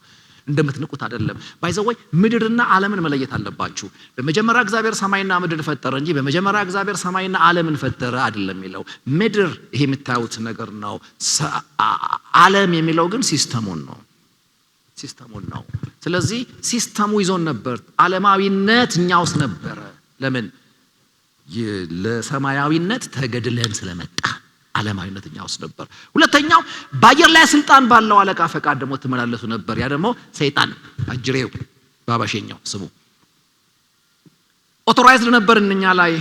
እንደምትንቁት አይደለም። ባይዘወይ ምድርና ዓለምን መለየት አለባችሁ። በመጀመሪያ እግዚአብሔር ሰማይና ምድር ፈጠረ እንጂ በመጀመሪያ እግዚአብሔር ሰማይና ዓለምን ፈጠረ አይደለም የሚለው። ምድር ይሄ የምታዩት ነገር ነው። ዓለም የሚለው ግን ሲስተሙን ነው። ስለዚህ ሲስተሙ ይዞን ነበር። ዓለማዊነት እኛ ውስጥ ነበረ። ለምን? ለሰማያዊነት ተገድለን ስለመጣ ዓለማዊነት እኛ ውስጥ ነበር። ሁለተኛው በአየር ላይ ስልጣን ባለው አለቃ ፈቃድ ደግሞ ተመላለሱ ነበር። ያ ደግሞ ሰይጣን አጅሬው ባባሸኛው ስሙ ኦቶራይዝድ ነበር እኛ ላይ።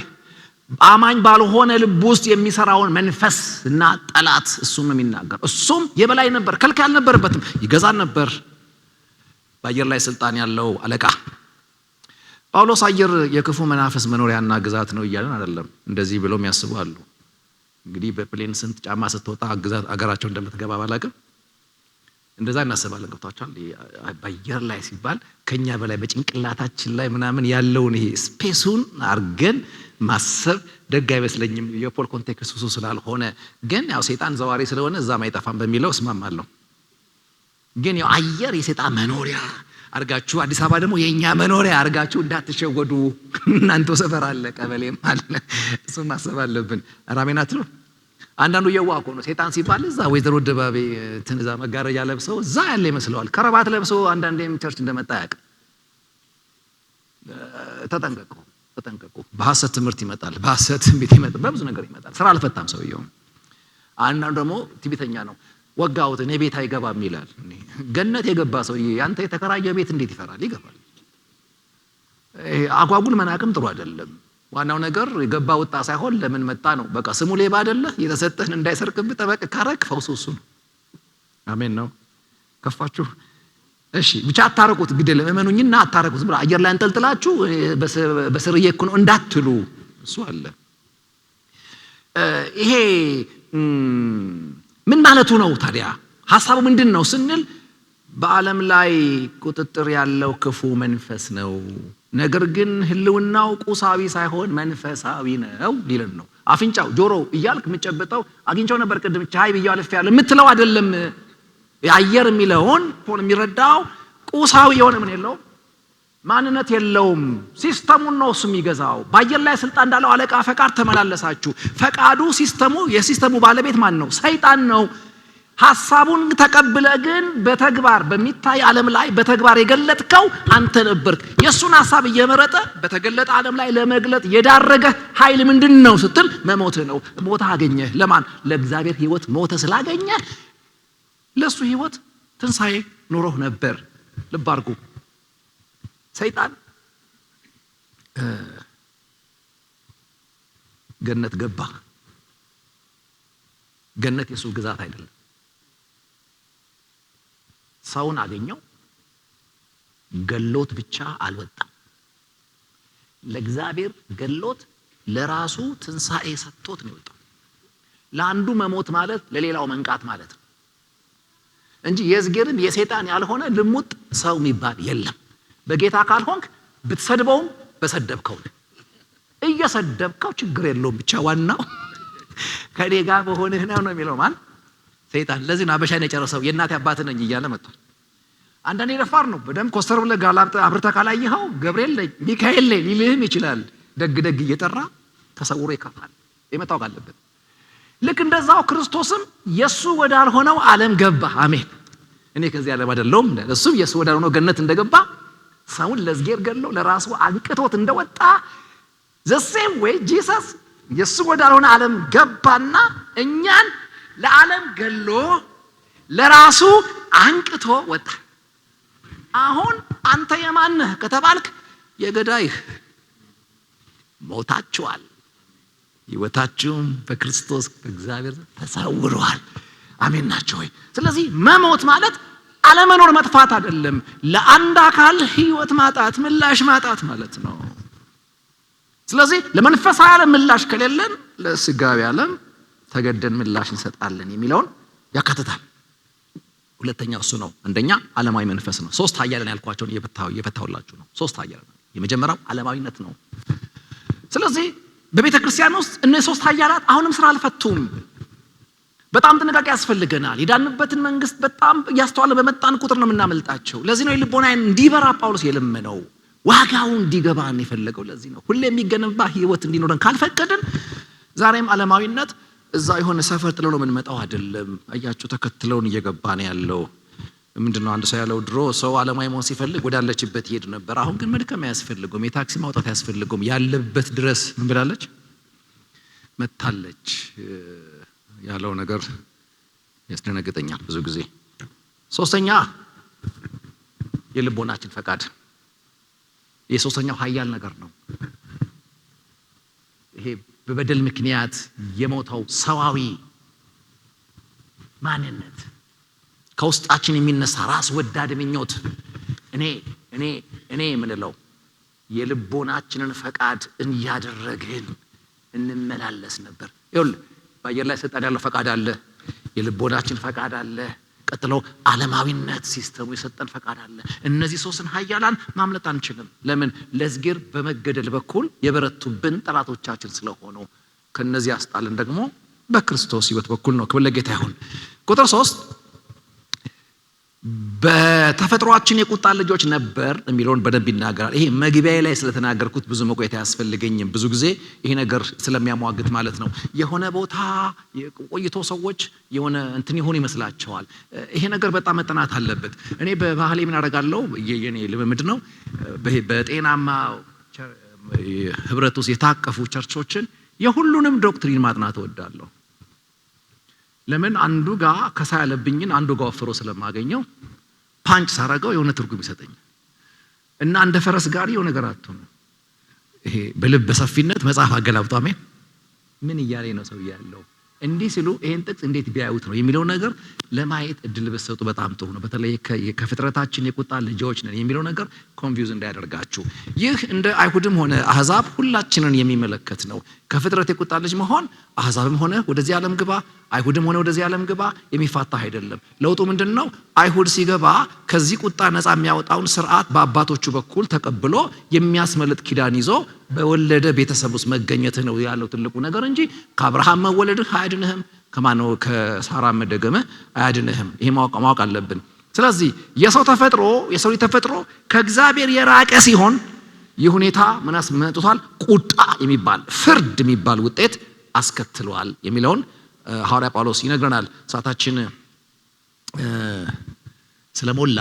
አማኝ ባልሆነ ልብ ውስጥ የሚሰራውን መንፈስ እና ጠላት እሱም ነው የሚናገር። እሱም የበላይ ነበር፣ ከልካይ አልነበረበትም፣ ይገዛን ነበር። በአየር ላይ ስልጣን ያለው አለቃ። ጳውሎስ አየር የክፉ መናፍስ መኖሪያና ግዛት ነው እያለን አይደለም። እንደዚህ ብለው የሚያስቡ አሉ። እንግዲህ በፕሌን ስንት ጫማ ስትወጣ ግዛት አገራቸው እንደምትገባ ባላቅም እንደዛ እናስባለን። ገብቷችኋል? በአየር ላይ ሲባል ከኛ በላይ በጭንቅላታችን ላይ ምናምን ያለውን ይሄ ስፔሱን አርገን ማሰብ ደግ አይመስለኝም። የፖል ኮንቴክስት እሱ ስላልሆነ ግን ያው ሰይጣን ዘዋሪ ስለሆነ እዛም አይጠፋም በሚለው እስማማለሁ። ግን ያው አየር የሰይጣን መኖሪያ አርጋችሁ አዲስ አበባ ደግሞ የኛ መኖሪያ አርጋችሁ እንዳትሸወዱ። እናንተ ሰፈር አለ ቀበሌም አለ፣ እሱ ማሰብ አለብን። አራሜናት ነው። አንዳንዱ የዋህ እኮ ነው ሰይጣን ሲባል እዛ ወይዘሮ ደባቤ ትንዛ መጋረጃ ለብሰው እዛ ያለ ይመስለዋል። ከረባት ለብሰው አንዳንዴም ቸርች እንደመጣ ያውቅ። ተጠንቀቁ። በሐሰት ትምህርት ይመጣል፣ በሐሰት ቤት ይመጣል፣ በብዙ ነገር ይመጣል። ስራ አልፈታም ሰውየው። አንዳንዱ ደግሞ ትዕቢተኛ ነው። ወጋውት እኔ ቤት አይገባም ይላል። ገነት የገባ ሰውዬ ያንተ የተከራየው ቤት እንዴት ይፈራል? ይገባል። አጓጉል መናቅም ጥሩ አይደለም። ዋናው ነገር የገባ ወጣ ሳይሆን ለምን መጣ ነው። በቃ ስሙ ሌባ አይደለ? የተሰጠህን እንዳይሰርቅብህ ጠበቅ ካረክ ፈውሱ እሱ ነው። አሜን ነው። ከፋችሁ? እሺ ብቻ አታረቁት። ግዴለ እመኑኝና አታረቁት። ብላ አየር ላይ አንጠልጥላችሁ በስርዬ እኮ ነው እንዳትሉ እሱ አለ። ይሄ ምን ማለቱ ነው ታዲያ? ሐሳቡ ምንድን ነው ስንል በዓለም ላይ ቁጥጥር ያለው ክፉ መንፈስ ነው። ነገር ግን ህልውናው ቁሳዊ ሳይሆን መንፈሳዊ ነው ሊለን ነው። አፍንጫው ጆሮ እያልክ የምጨበጠው አግኝቸው ነበር ቅድም ቻይ ብያው አለፍ ያለ የምትለው አይደለም። የአየር የሚለውን ሆነ የሚረዳው ቁሳዊ የሆነ ምን የለውም፣ ማንነት የለውም። ሲስተሙን ነው እሱ የሚገዛው። በአየር ላይ ስልጣን እንዳለው አለቃ ፈቃድ ተመላለሳችሁ። ፈቃዱ ሲስተሙ፣ የሲስተሙ ባለቤት ማን ነው? ሰይጣን ነው። ሐሳቡን ተቀብለ ግን በተግባር በሚታይ ዓለም ላይ በተግባር የገለጥከው አንተ ነበርክ። የሱን ሐሳብ እየመረጠ በተገለጠ ዓለም ላይ ለመግለጥ የዳረገ ኃይል ምንድነው ስትል መሞት ነው። ሞት አገኘ። ለማን? ለእግዚአብሔር ሕይወት ሞተ ስላገኘ ለሱ ሕይወት ትንሣኤ ኑሮህ ነበር። ልብ አድርጉ። ሰይጣን ገነት ገባ። ገነት የሱ ግዛት አይደለም። ሰውን አገኘው፣ ገሎት ብቻ አልወጣም። ለእግዚአብሔር ገሎት ለራሱ ትንሣኤ ሰጥቶት ነው የወጣው። ለአንዱ መሞት ማለት ለሌላው መንቃት ማለት ነው እንጂ የዝጌርም የሰይጣን ያልሆነ ልሙጥ ሰው የሚባል የለም። በጌታ ካልሆንክ ብትሰድበውም በሰደብከው እየሰደብከው ችግር የለውም። ብቻ ዋናው ከኔ ጋር በሆንህ ነው የሚለው ማን? ሰይጣን። ለዚህ ነው አበሻን የጨረሰው የእናቴ አባት ነኝ እያለ መጥቷል። አንዳንዴ ደፋር ነው። በደም ኮስተር ብለህ ጋላብጠ አብርተህ ካላየኸው ገብርኤል ነኝ ሚካኤል ነኝ ሊልህም ይችላል። ደግ እየጠራ ተሰውሮ ይከፋል። የመታው ካለበት ልክ እንደዛው ክርስቶስም የሱ ወዳልሆነው ዓለም ገባ። አሜን። እኔ ከዚህ ዓለም አይደለሁም። እሱም የሱ ወዳልሆነው ገነት እንደገባ ሰውን ለዝጌር ገሎ ለራሱ አንቅቶት እንደወጣ ዘሴም ወይ ጂሰስ የሱ ወዳልሆነ ዓለም ገባና እኛን ለዓለም ገሎ ለራሱ አንቅቶ ወጣ። አሁን አንተ የማንህ ከተባልክ የገዳይህ ሞታችኋል፣ ሕይወታችሁም በክርስቶስ በእግዚአብሔር ተሰውሯል። አሜን ናቸው ወይ? ስለዚህ መሞት ማለት አለመኖር መጥፋት አይደለም። ለአንድ አካል ሕይወት ማጣት ምላሽ ማጣት ማለት ነው። ስለዚህ ለመንፈሳዊ ዓለም ምላሽ ከሌለን ለስጋዊ ዓለም ተገደን ምላሽ እንሰጣለን የሚለውን ያካትታል። ሁለተኛው እሱ ነው። አንደኛ ዓለማዊ መንፈስ ነው። ሶስት ኃያላን ያልኳቸውን እየፈታሁላችሁ ነው። ሶስት ኃያላን። የመጀመሪያው ዓለማዊነት ነው። ስለዚህ በቤተ ክርስቲያን ውስጥ እነዚህ ሶስት ኃያላት አሁንም ስራ አልፈቱም። በጣም ጥንቃቄ ያስፈልገናል። የዳንበትን መንግስት በጣም እያስተዋለ በመጣን ቁጥር ነው የምናመልጣቸው። ለዚህ ነው ልቦናዬን እንዲበራ ጳውሎስ የለመነው፣ ዋጋውን እንዲገባን የፈለገው። ለዚህ ነው ሁሌ የሚገነባ ህይወት እንዲኖረን ካልፈቀድን ዛሬም ዓለማዊነት እዛ የሆነ ሰፈር ጥለው ነው የምንመጣው አይደለም። አያችሁ ተከትለውን እየገባ ነው ያለው። ምንድነው አንድ ሰው ያለው ድሮ ሰው ዓለማዊ መሆን ሲፈልግ ወዳለችበት ይሄድ ነበር። አሁን ግን መድከም አያስፈልገውም፣ የታክሲ ማውጣት አያስፈልገውም። ያለበት ድረስ ምን ብላለች መታለች ያለው ነገር ያስደነግጠኛል ብዙ ጊዜ። ሶስተኛ የልቦናችን ፈቃድ። የሶስተኛው ኃያል ነገር ነው። ይሄ በበደል ምክንያት የሞተው ሰዋዊ ማንነት ከውስጣችን የሚነሳ ራስ ወዳድ ምኞት እኔ የምንለው የልቦናችንን ፈቃድ እያደረግን እንመላለስ ነበር። ይኸውልህ በአየር ላይ ስልጣን ያለው ፈቃድ አለ፣ የልቦናችን ፈቃድ አለ። ቀጥሎ ዓለማዊነት ሲስተሙ የሰጠን ፈቃድ አለ። እነዚህ ሶስትን ኃያላን ማምለጥ አንችልም። ለምን? ለእግዚአብሔር በመገደል በኩል የበረቱብን ጠላቶቻችን ስለሆኑ ከነዚህ ያስጣልን ደግሞ በክርስቶስ ሕይወት በኩል ነው። ክብር ለጌታ ይሁን። ቁጥር 3 በተፈጥሯችን የቁጣ ልጆች ነበር የሚለውን በደንብ ይናገራል። ይሄ መግቢያ ላይ ስለተናገርኩት ብዙ መቆየት አያስፈልገኝም። ብዙ ጊዜ ይሄ ነገር ስለሚያሟግት ማለት ነው። የሆነ ቦታ ቆይቶ ሰዎች የሆነ እንትን ይሆን ይመስላቸዋል። ይሄ ነገር በጣም መጠናት አለበት። እኔ በባህሌ ምን አደርጋለሁ? የኔ ልምምድ ነው። በጤናማ ህብረት ውስጥ የታቀፉ ቸርቾችን የሁሉንም ዶክትሪን ማጥናት እወዳለሁ። ለምን? አንዱ ጋር ከሳ ያለብኝን አንዱ ጋር ወፍሮ ስለማገኘው ፓንች ሳረገው የሆነ ትርጉም ይሰጠኛል። እና እንደ ፈረስ ጋሪ የሆነ ነገር አትሆኑ። ይሄ በልብ ሰፊነት መጽሐፍ አገላብጦ አሜን ምን እያለኝ ነው ሰው ያለው እንዲህ ሲሉ ይሄን ጥቅስ እንዴት ቢያዩት ነው የሚለው ነገር ለማየት እድል በሰጡ በጣም ጥሩ ነው። በተለይ ከፍጥረታችን የቁጣ ልጆች ነን የሚለው ነገር ኮንፊውዝ እንዳያደርጋችሁ። ይህ እንደ አይሁድም ሆነ አህዛብ ሁላችንን የሚመለከት ነው። ከፍጥረት የቁጣ ልጅ መሆን አህዛብም ሆነ ወደዚህ ዓለም ግባ፣ አይሁድም ሆነ ወደዚህ ዓለም ግባ የሚፋታ አይደለም። ለውጡ ምንድነው? አይሁድ ሲገባ ከዚህ ቁጣ ነፃ የሚያወጣውን ስርዓት በአባቶቹ በኩል ተቀብሎ የሚያስመልጥ ኪዳን ይዞ በወለደ ቤተሰብ ውስጥ መገኘት ነው ያለው ትልቁ ነገር እንጂ ከአብርሃም መወለድህ አያድንህም፣ ከማነው ከሳራ መደገምህ አያድንህም። ይሄ ማወቅ አለብን። ስለዚህ የሰው ተፈጥሮ ከእግዚአብሔር የራቀ ሲሆን ይህ ሁኔታ ምን አስመጥቷል? ቁጣ የሚባል ፍርድ የሚባል ውጤት አስከትሏል የሚለውን ሐዋርያ ጳውሎስ ይነግረናል። ሰዓታችን ስለሞላ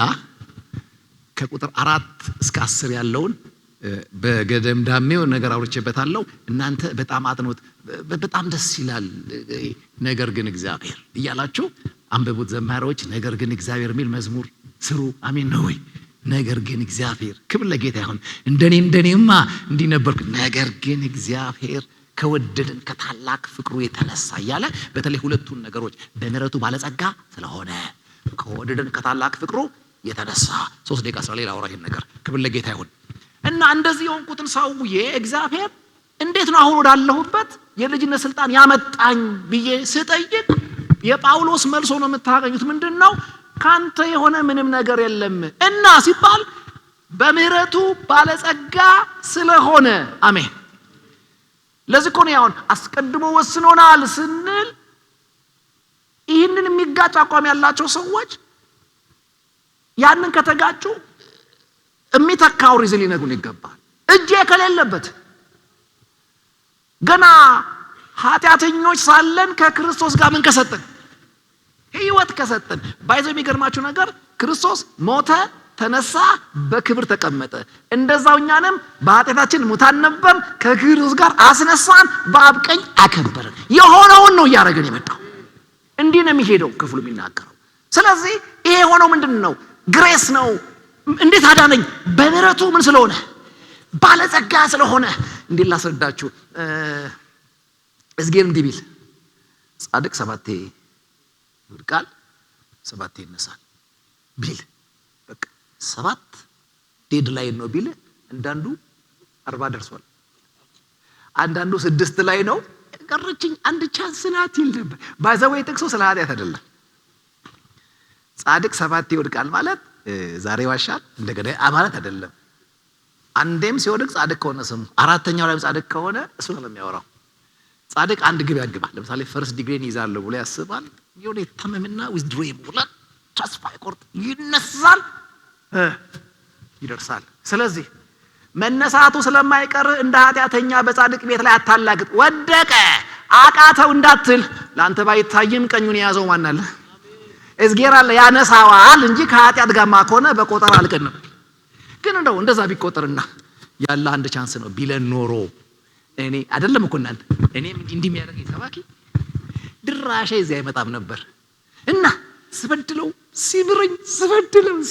ከቁጥር 4 እስከ 10 ያለውን በገደምዳሜው ነገር አውርቼበታለሁ። እናንተ በጣም አጥኑት። በጣም ደስ ይላል። ነገር ግን እግዚአብሔር እያላችሁ አንብቡት ዘማሪዎች። ነገር ግን እግዚአብሔር የሚል መዝሙር ስሩ። አሜን ነው ወይ? ነገር ግን እግዚአብሔር ክብር ለጌታ ይሁን። እንደኔማ እንዲህ ነበርኩ። ነገር ግን እግዚአብሔር ከወደደን ከታላቅ ፍቅሩ የተነሳ እያለ በተለይ ሁለቱን ነገሮች በምሕረቱ ባለጸጋ ስለሆነ ከወደደን ከታላቅ ፍቅሩ የተነሳ 3 ደቂቃ ስለ ሌላ አውራ ይሄን ነገር ክብር ለጌታ ይሁን። እና እንደዚህ የሆንኩትን ሰውዬ እግዚአብሔር እንዴት ነው አሁን ወዳለሁበት የልጅነት ስልጣን ያመጣኝ ብዬ ስጠይቅ የጳውሎስ መልሶ ነው የምታገኙት። ምንድነው? ካንተ የሆነ ምንም ነገር የለም እና ሲባል በምህረቱ ባለጸጋ ስለሆነ አሜን። ለዚህ እኮ ነው አሁን አስቀድሞ ወስኖናል ስንል ይህንን የሚጋጭ አቋም ያላቸው ሰዎች ያንን ከተጋጩ የሚተካው ሪዝን ሊነግሩን ይገባል። እጄ ከሌለበት ገና ኃጢአተኞች ሳለን ከክርስቶስ ጋር ምን ከሰጠን? ሕይወት ከሰጠን። ባይዘው የሚገርማችሁ ነገር ክርስቶስ ሞተ፣ ተነሳ፣ በክብር ተቀመጠ። እንደዛው እኛንም በኃጢአታችን ሙታን ነበር፣ ከክርስቶስ ጋር አስነሳን፣ በአብ ቀኝ አከበረን። የሆነውን ነው እያደረገን የመጣው። እንዲህ ነው የሚሄደው ክፍሉ የሚናገረው። ስለዚህ ይሄ የሆነው ምንድነው? ግሬስ ነው። እንዴት አዳነኝ? በምህረቱ ምን ስለሆነ? ባለጸጋ ስለሆነ። እንዴት ላስረዳችሁ? እዝጌር እንዲህ ቢል ጻድቅ 7 ይወድቃል 7 ይነሳል ቢል በቃ 7 ዴድ ላይ ነው ቢል አንዳንዱ 40 ደርሷል፣ አንዳንዱ 6 ላይ ነው ቀረችኝ አንድ ቻንስ ናት ይል ነበር። ባይዘው ጥቅሱ ስለ ኃጢአት አይደለም። ጻድቅ 7 ይወድቃል ማለት ዛሬ ዋሻል እንደገና ማለት አይደለም። አንዴም ሲወድቅ ጻድቅ ከሆነ ስሙ፣ አራተኛው ላይ ጻድቅ ከሆነ እሱ ነው የሚያወራው። ጻድቅ አንድ ግብ ያግባል። ለምሳሌ ፈርስት ዲግሪን ይዛለሁ ብሎ ያስባል። የሆነ ተመምና ዊዝድሮ ይብላል፣ ተስፋ ይቆርጥ፣ ይነሳል፣ ይደርሳል። ስለዚህ መነሳቱ ስለማይቀር እንደ ኃጢአተኛ በጻድቅ ቤት ላይ አታላግጥ። ወደቀ አቃተው እንዳትል፣ ላንተ ባይታይም ቀኙን የያዘው ማን አለ? እዝጌር አለ፣ ያነሳዋል እንጂ ከኃጢአት ጋር ማኮነ በቆጠር አልቀንም። ግን እንደው እንደዛ ቢቆጠርና ያለ አንድ ቻንስ ነው ቢለን ኖሮ እኔ አይደለም እኮ እናንተ እኔም እንዲህ የሚያደርገኝ ሰባኪ ድራሻ እዚህ አይመጣም ነበር። እና ስበድለው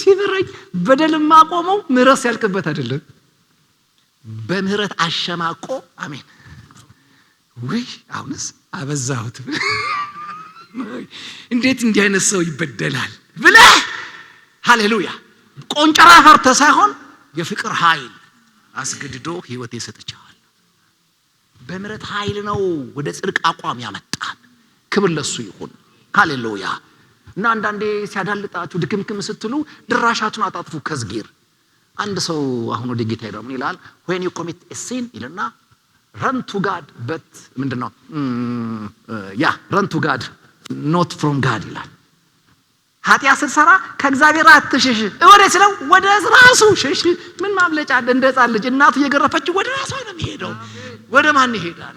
ሲብረኝ በደልም ማቆመው ምህረት ሲያልቅበት አይደለም፣ በምህረት አሸማቆ አሜን። ወይ አሁንስ አበዛሁት። እንዴት እንዲህ አይነት ሰው ይበደላል ብለህ ሃሌሉያ ቆንጨራ ፈርተ ሳይሆን የፍቅር ኃይል አስገድዶ ህይወት ይሰጥቻል። በምህረት ኃይል ነው ወደ ጽድቅ አቋም ያመጣን። ክብር ለሱ ይሁን ሃሌሉያ። እና አንዳንዴ ሲያዳልጣችሁ ድክምክም ስትሉ ድራሻችሁን አጣጥፉ ከዝጊር። አንድ ሰው አሁን ወደ ጌታ ሄደው ምን ይላል? when you commit a sin ይልና run to God but ምንድነው run to God not from God ይላል። ኃጢአት ስትሰራ ከእግዚአብሔር አትሽሽ። ወደ ስለው ወደ ራሱ ሽሽ። ምን ማምለጫ አለ? እንደ ሕፃን ልጅ እናቱ እየገረፈችው ወደ ራሱ ነው የሚሄደው። ወደ ማን ይሄዳል?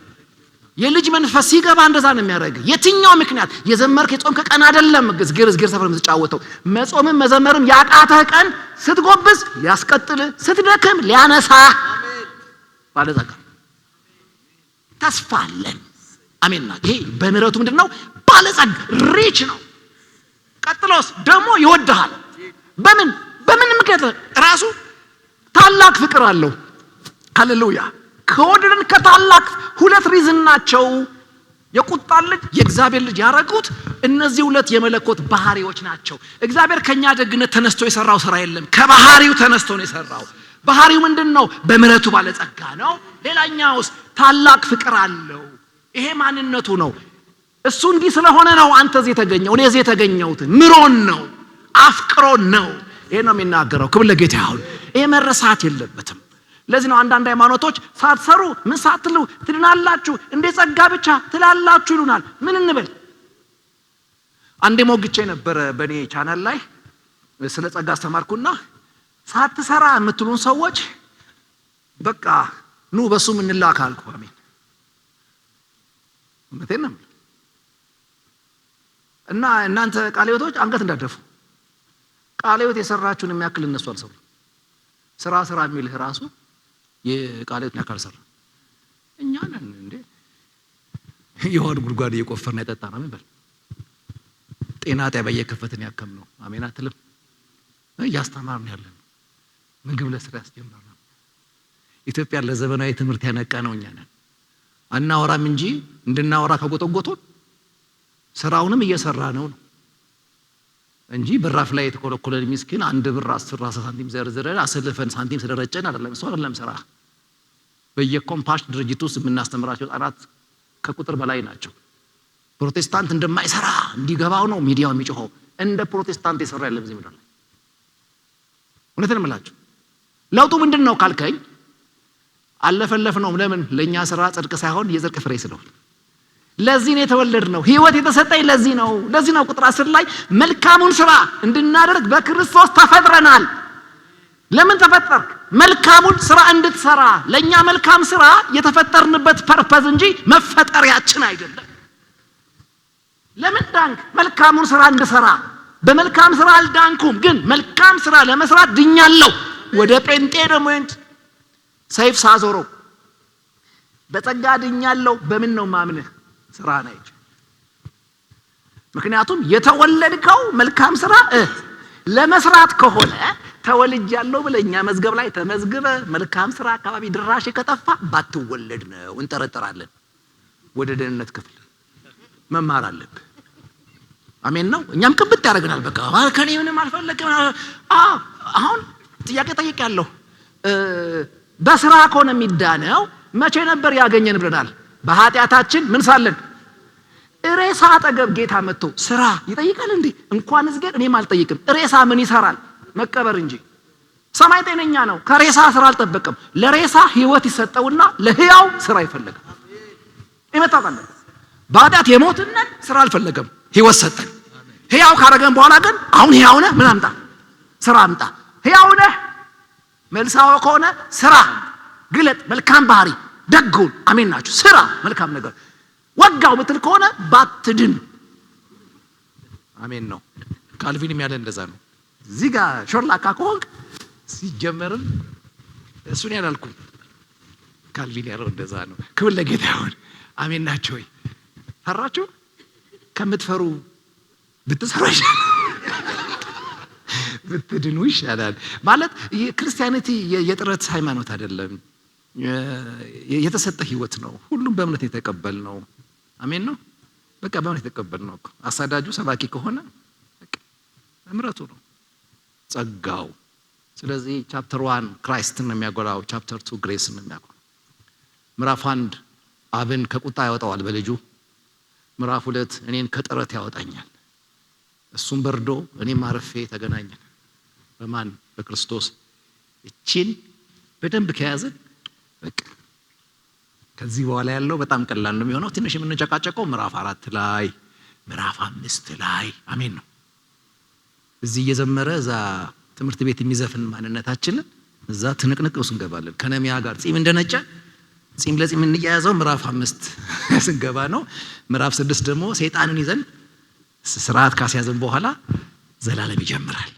የልጅ መንፈስ ሲገባ እንደዛ ነው የሚያደርግ። የትኛው ምክንያት የዘመርክ የጾም ቀን አይደለም ዝግር ሰፈር የምትጫወተው። መጾምም መዘመርም ያቃተህ ቀን ስትጎብዝ ሊያስቀጥል፣ ስትደክም ሊያነሳ ባለጸጋ ተስፋ አለን። አሜን። ይሄ በምህረቱ ምንድነው? ባለጸጋ ሪች ነው። ቀጥሎስ ደግሞ ይወድሃል። በምን ምክንያት? ራሱ ታላቅ ፍቅር አለው። ሃሌሉያ። ከወደደን ከታላቅ ሁለት ሪዝን ናቸው የቁጣ ልጅ የእግዚአብሔር ልጅ ያረጉት። እነዚህ ሁለት የመለኮት ባህሪዎች ናቸው። እግዚአብሔር ከኛ ደግነት ተነስቶ የሰራው ስራ የለም። ከባህሪው ተነስቶ ነው የሰራው። ባህሪው ምንድነው? በምህረቱ ባለጸጋ ነው። ሌላኛውስ ታላቅ ፍቅር አለው። ይሄ ማንነቱ ነው። እሱ እንዲህ ስለሆነ ነው አንተ እዚህ የተገኘው፣ እኔ እዚህ የተገኘሁት ምሮን ነው፣ አፍቅሮን ነው። ይሄ ነው የሚናገረው። ክብር ለጌታ ይሁን። ይሄ መረሳት የለበትም። ለዚህ ነው አንዳንድ ሃይማኖቶች ሳትሰሩ ምን ሳትሉ ትድናላችሁ፣ እንደ ጸጋ ብቻ ትላላችሁ ይሉናል። ምን እንበል? አንዴ ሞግቼ ነበር በኔ ቻናል ላይ ስለ ጸጋ አስተማርኩና ሳትሰራ የምትሉን ሰዎች በቃ ኑ በሱ ምን እንላክ አልኩ። አሜን። እውነቴን እና እናንተ ቃለ ሕይወቶች አንገት እንዳደፉ ቃለ ሕይወት የሰራችሁን የሚያክል እነሱ አልሰሩ። ስራ የሚልህ ራሱ የቃለ ሕይወት ያካል ሰራ። እኛ ነን እንዴ የሆድ ጉድጓድ እየቆፈርን ያጠጣና ምን በል ጤና ጣቢያ እየከፈትን ያከም ነው። አሜን አትልም? እያስተማርን ያለን ምግብ ለስራ ያስጀምራል። ኢትዮጵያ ለዘመናዊ ትምህርት ያነቃ ነው። እኛ ነን አናወራም እንጂ እንድናወራ ከጎተጎቶን ስራውንም እየሰራ ነው እንጂ በራፍ ላይ የተኮለኮለን ምስኪን አንድ ብር 10 ሳንቲም ዘርዝረን አሰልፈን ሳንቲም ስለረጨን አይደለም። እሱ አይደለም ስራ። በየኮምፓሽን ድርጅት ውስጥ የምናስተምራቸው ህፃናት ከቁጥር በላይ ናቸው። ፕሮቴስታንት እንደማይሰራ እንዲገባው ነው ሚዲያው የሚጮኸው። እንደ ፕሮቴስታንት የሰራ የለም እዚህ ምድር ላይ። እውነትን እምላችሁ ለውጡ ምንድነው ካልከኝ አለፈለፍ ነው። ለምን? ለኛ ስራ ጽድቅ ሳይሆን የጽድቅ ፍሬ ስለሆነ። ለዚህ ነው የተወለድነው። ህይወት የተሰጠኝ ለዚህ ነው። ለዚህ ነው ቁጥር 10 ላይ መልካሙን ስራ እንድናደርግ በክርስቶስ ተፈጥረናል። ለምን ተፈጠርክ? መልካሙን ስራ እንድትሰራ። ለኛ መልካም ስራ የተፈጠርንበት ፐርፐዝ እንጂ መፈጠሪያችን አይደለም። ለምን ዳንክ? መልካሙን ስራ እንድሰራ። በመልካም ስራ አልዳንኩም፣ ግን መልካም ስራ ለመስራት ድኛለሁ። ወደ ጴንጤ ደግሞ ሰይፍ ሳዞረው በጸጋ ድኛለሁ። በምን ነው ማምንህ? ስራ ነው። ምክንያቱም የተወለድከው መልካም ስራ ለመስራት ከሆነ ተወልጃለሁ ብለኛ መዝገብ ላይ ተመዝግበ መልካም ስራ አካባቢ ድራሽ ከጠፋ ባትወለድ ነው እንጠረጠራለን። ወደ ደህንነት ክፍል መማር አለብህ። አሜን ነው። እኛም ቅብጥ ያደርገናል። በቃ ከኔ ምንም አልፈለግም። አሁን ጥያቄ ጠይቄያለሁ። በስራ ከሆነ የሚዳነው መቼ ነበር ያገኘን ብለናል? በኃጢአታችን ምን ሳለን? ሬሳ አጠገብ ጌታ መጥቶ ስራ ይጠይቃል እንዴ? እንኳን እዝገር እኔም አልጠይቅም። ሬሳ ምን ይሰራል? መቀበር እንጂ። ሰማይ ጤነኛ ነው። ከሬሳ ስራ አልጠበቀም። ለሬሳ ህይወት ይሰጠውና ለህያው ስራ ይፈልጋል። ይመጣጣል። በኃጢአት የሞትነን ስራ አልፈለገም፣ ህይወት ሰጠን። ህያው ካረገን በኋላ ግን አሁን ህያው ነህ ምን አምጣ? ስራ አምጣ። ህያው ነህ መልሳው ከሆነ ስራ ግለጥ። መልካም ባህሪ ደጉን። አሜን ናችሁ። ስራ መልካም ነገር። ወጋው ምትል ከሆነ ባትድን። አሜን ነው። ካልቪንም ያለ እንደዛ ነው። እዚህ ጋር ሾርላካ ከሆንክ ሲጀመርም እሱን ያላልኩም። ካልቪን ያለው እንደዛ ነው። ክብር ለጌታ ይሁን። አሜን ናችሁ ወይ? ፈራችሁ? ከምትፈሩ ብትሰሩ ይሻላል፣ ብትድኑ ይሻላል። ማለት ክርስቲያኒቲ የጥረት ሃይማኖት አይደለም። የተሰጠ ህይወት ነው። ሁሉም በእምነት የተቀበል ነው። አሜን ነው። በቃ በእምነት የተቀበል ነው። አሳዳጁ ሰባኪ ከሆነ በቃ እምረቱ ነው፣ ጸጋው። ስለዚህ ቻፕተር 1 ክራይስትን ነው የሚያጎላው፣ ቻፕተር 2 ግሬስን ነው የሚያጎላው። ምዕራፍ 1 አብን ከቁጣ ያወጣዋል በልጁ። ምዕራፍ 2 እኔን ከጥረት ያወጣኛል። እሱም በርዶ እኔም አርፌ ተገናኘን። በማን? በክርስቶስ። እቺን በደንብ ከያዝን በቃ ከዚህ በኋላ ያለው በጣም ቀላል ነው የሚሆነው። ትንሽ የምንጨቃጨቀው ምዕራፍ 4 ላይ ምዕራፍ 5 ላይ አሜን ነው። እዚህ እየዘመረ እዛ ትምህርት ቤት የሚዘፍን ማንነታችንን እዛ ትንቅንቅ ውስጥ እንገባለን። ከነሚያ ጋር ጺም እንደነጨ ጺም ለጺም እንያያዘው ምዕራፍ 5 ስንገባ ነው። ምዕራፍ 6 ደግሞ ሰይጣንን ይዘን ስርዓት ካስያዘን በኋላ ዘላለም ይጀምራል።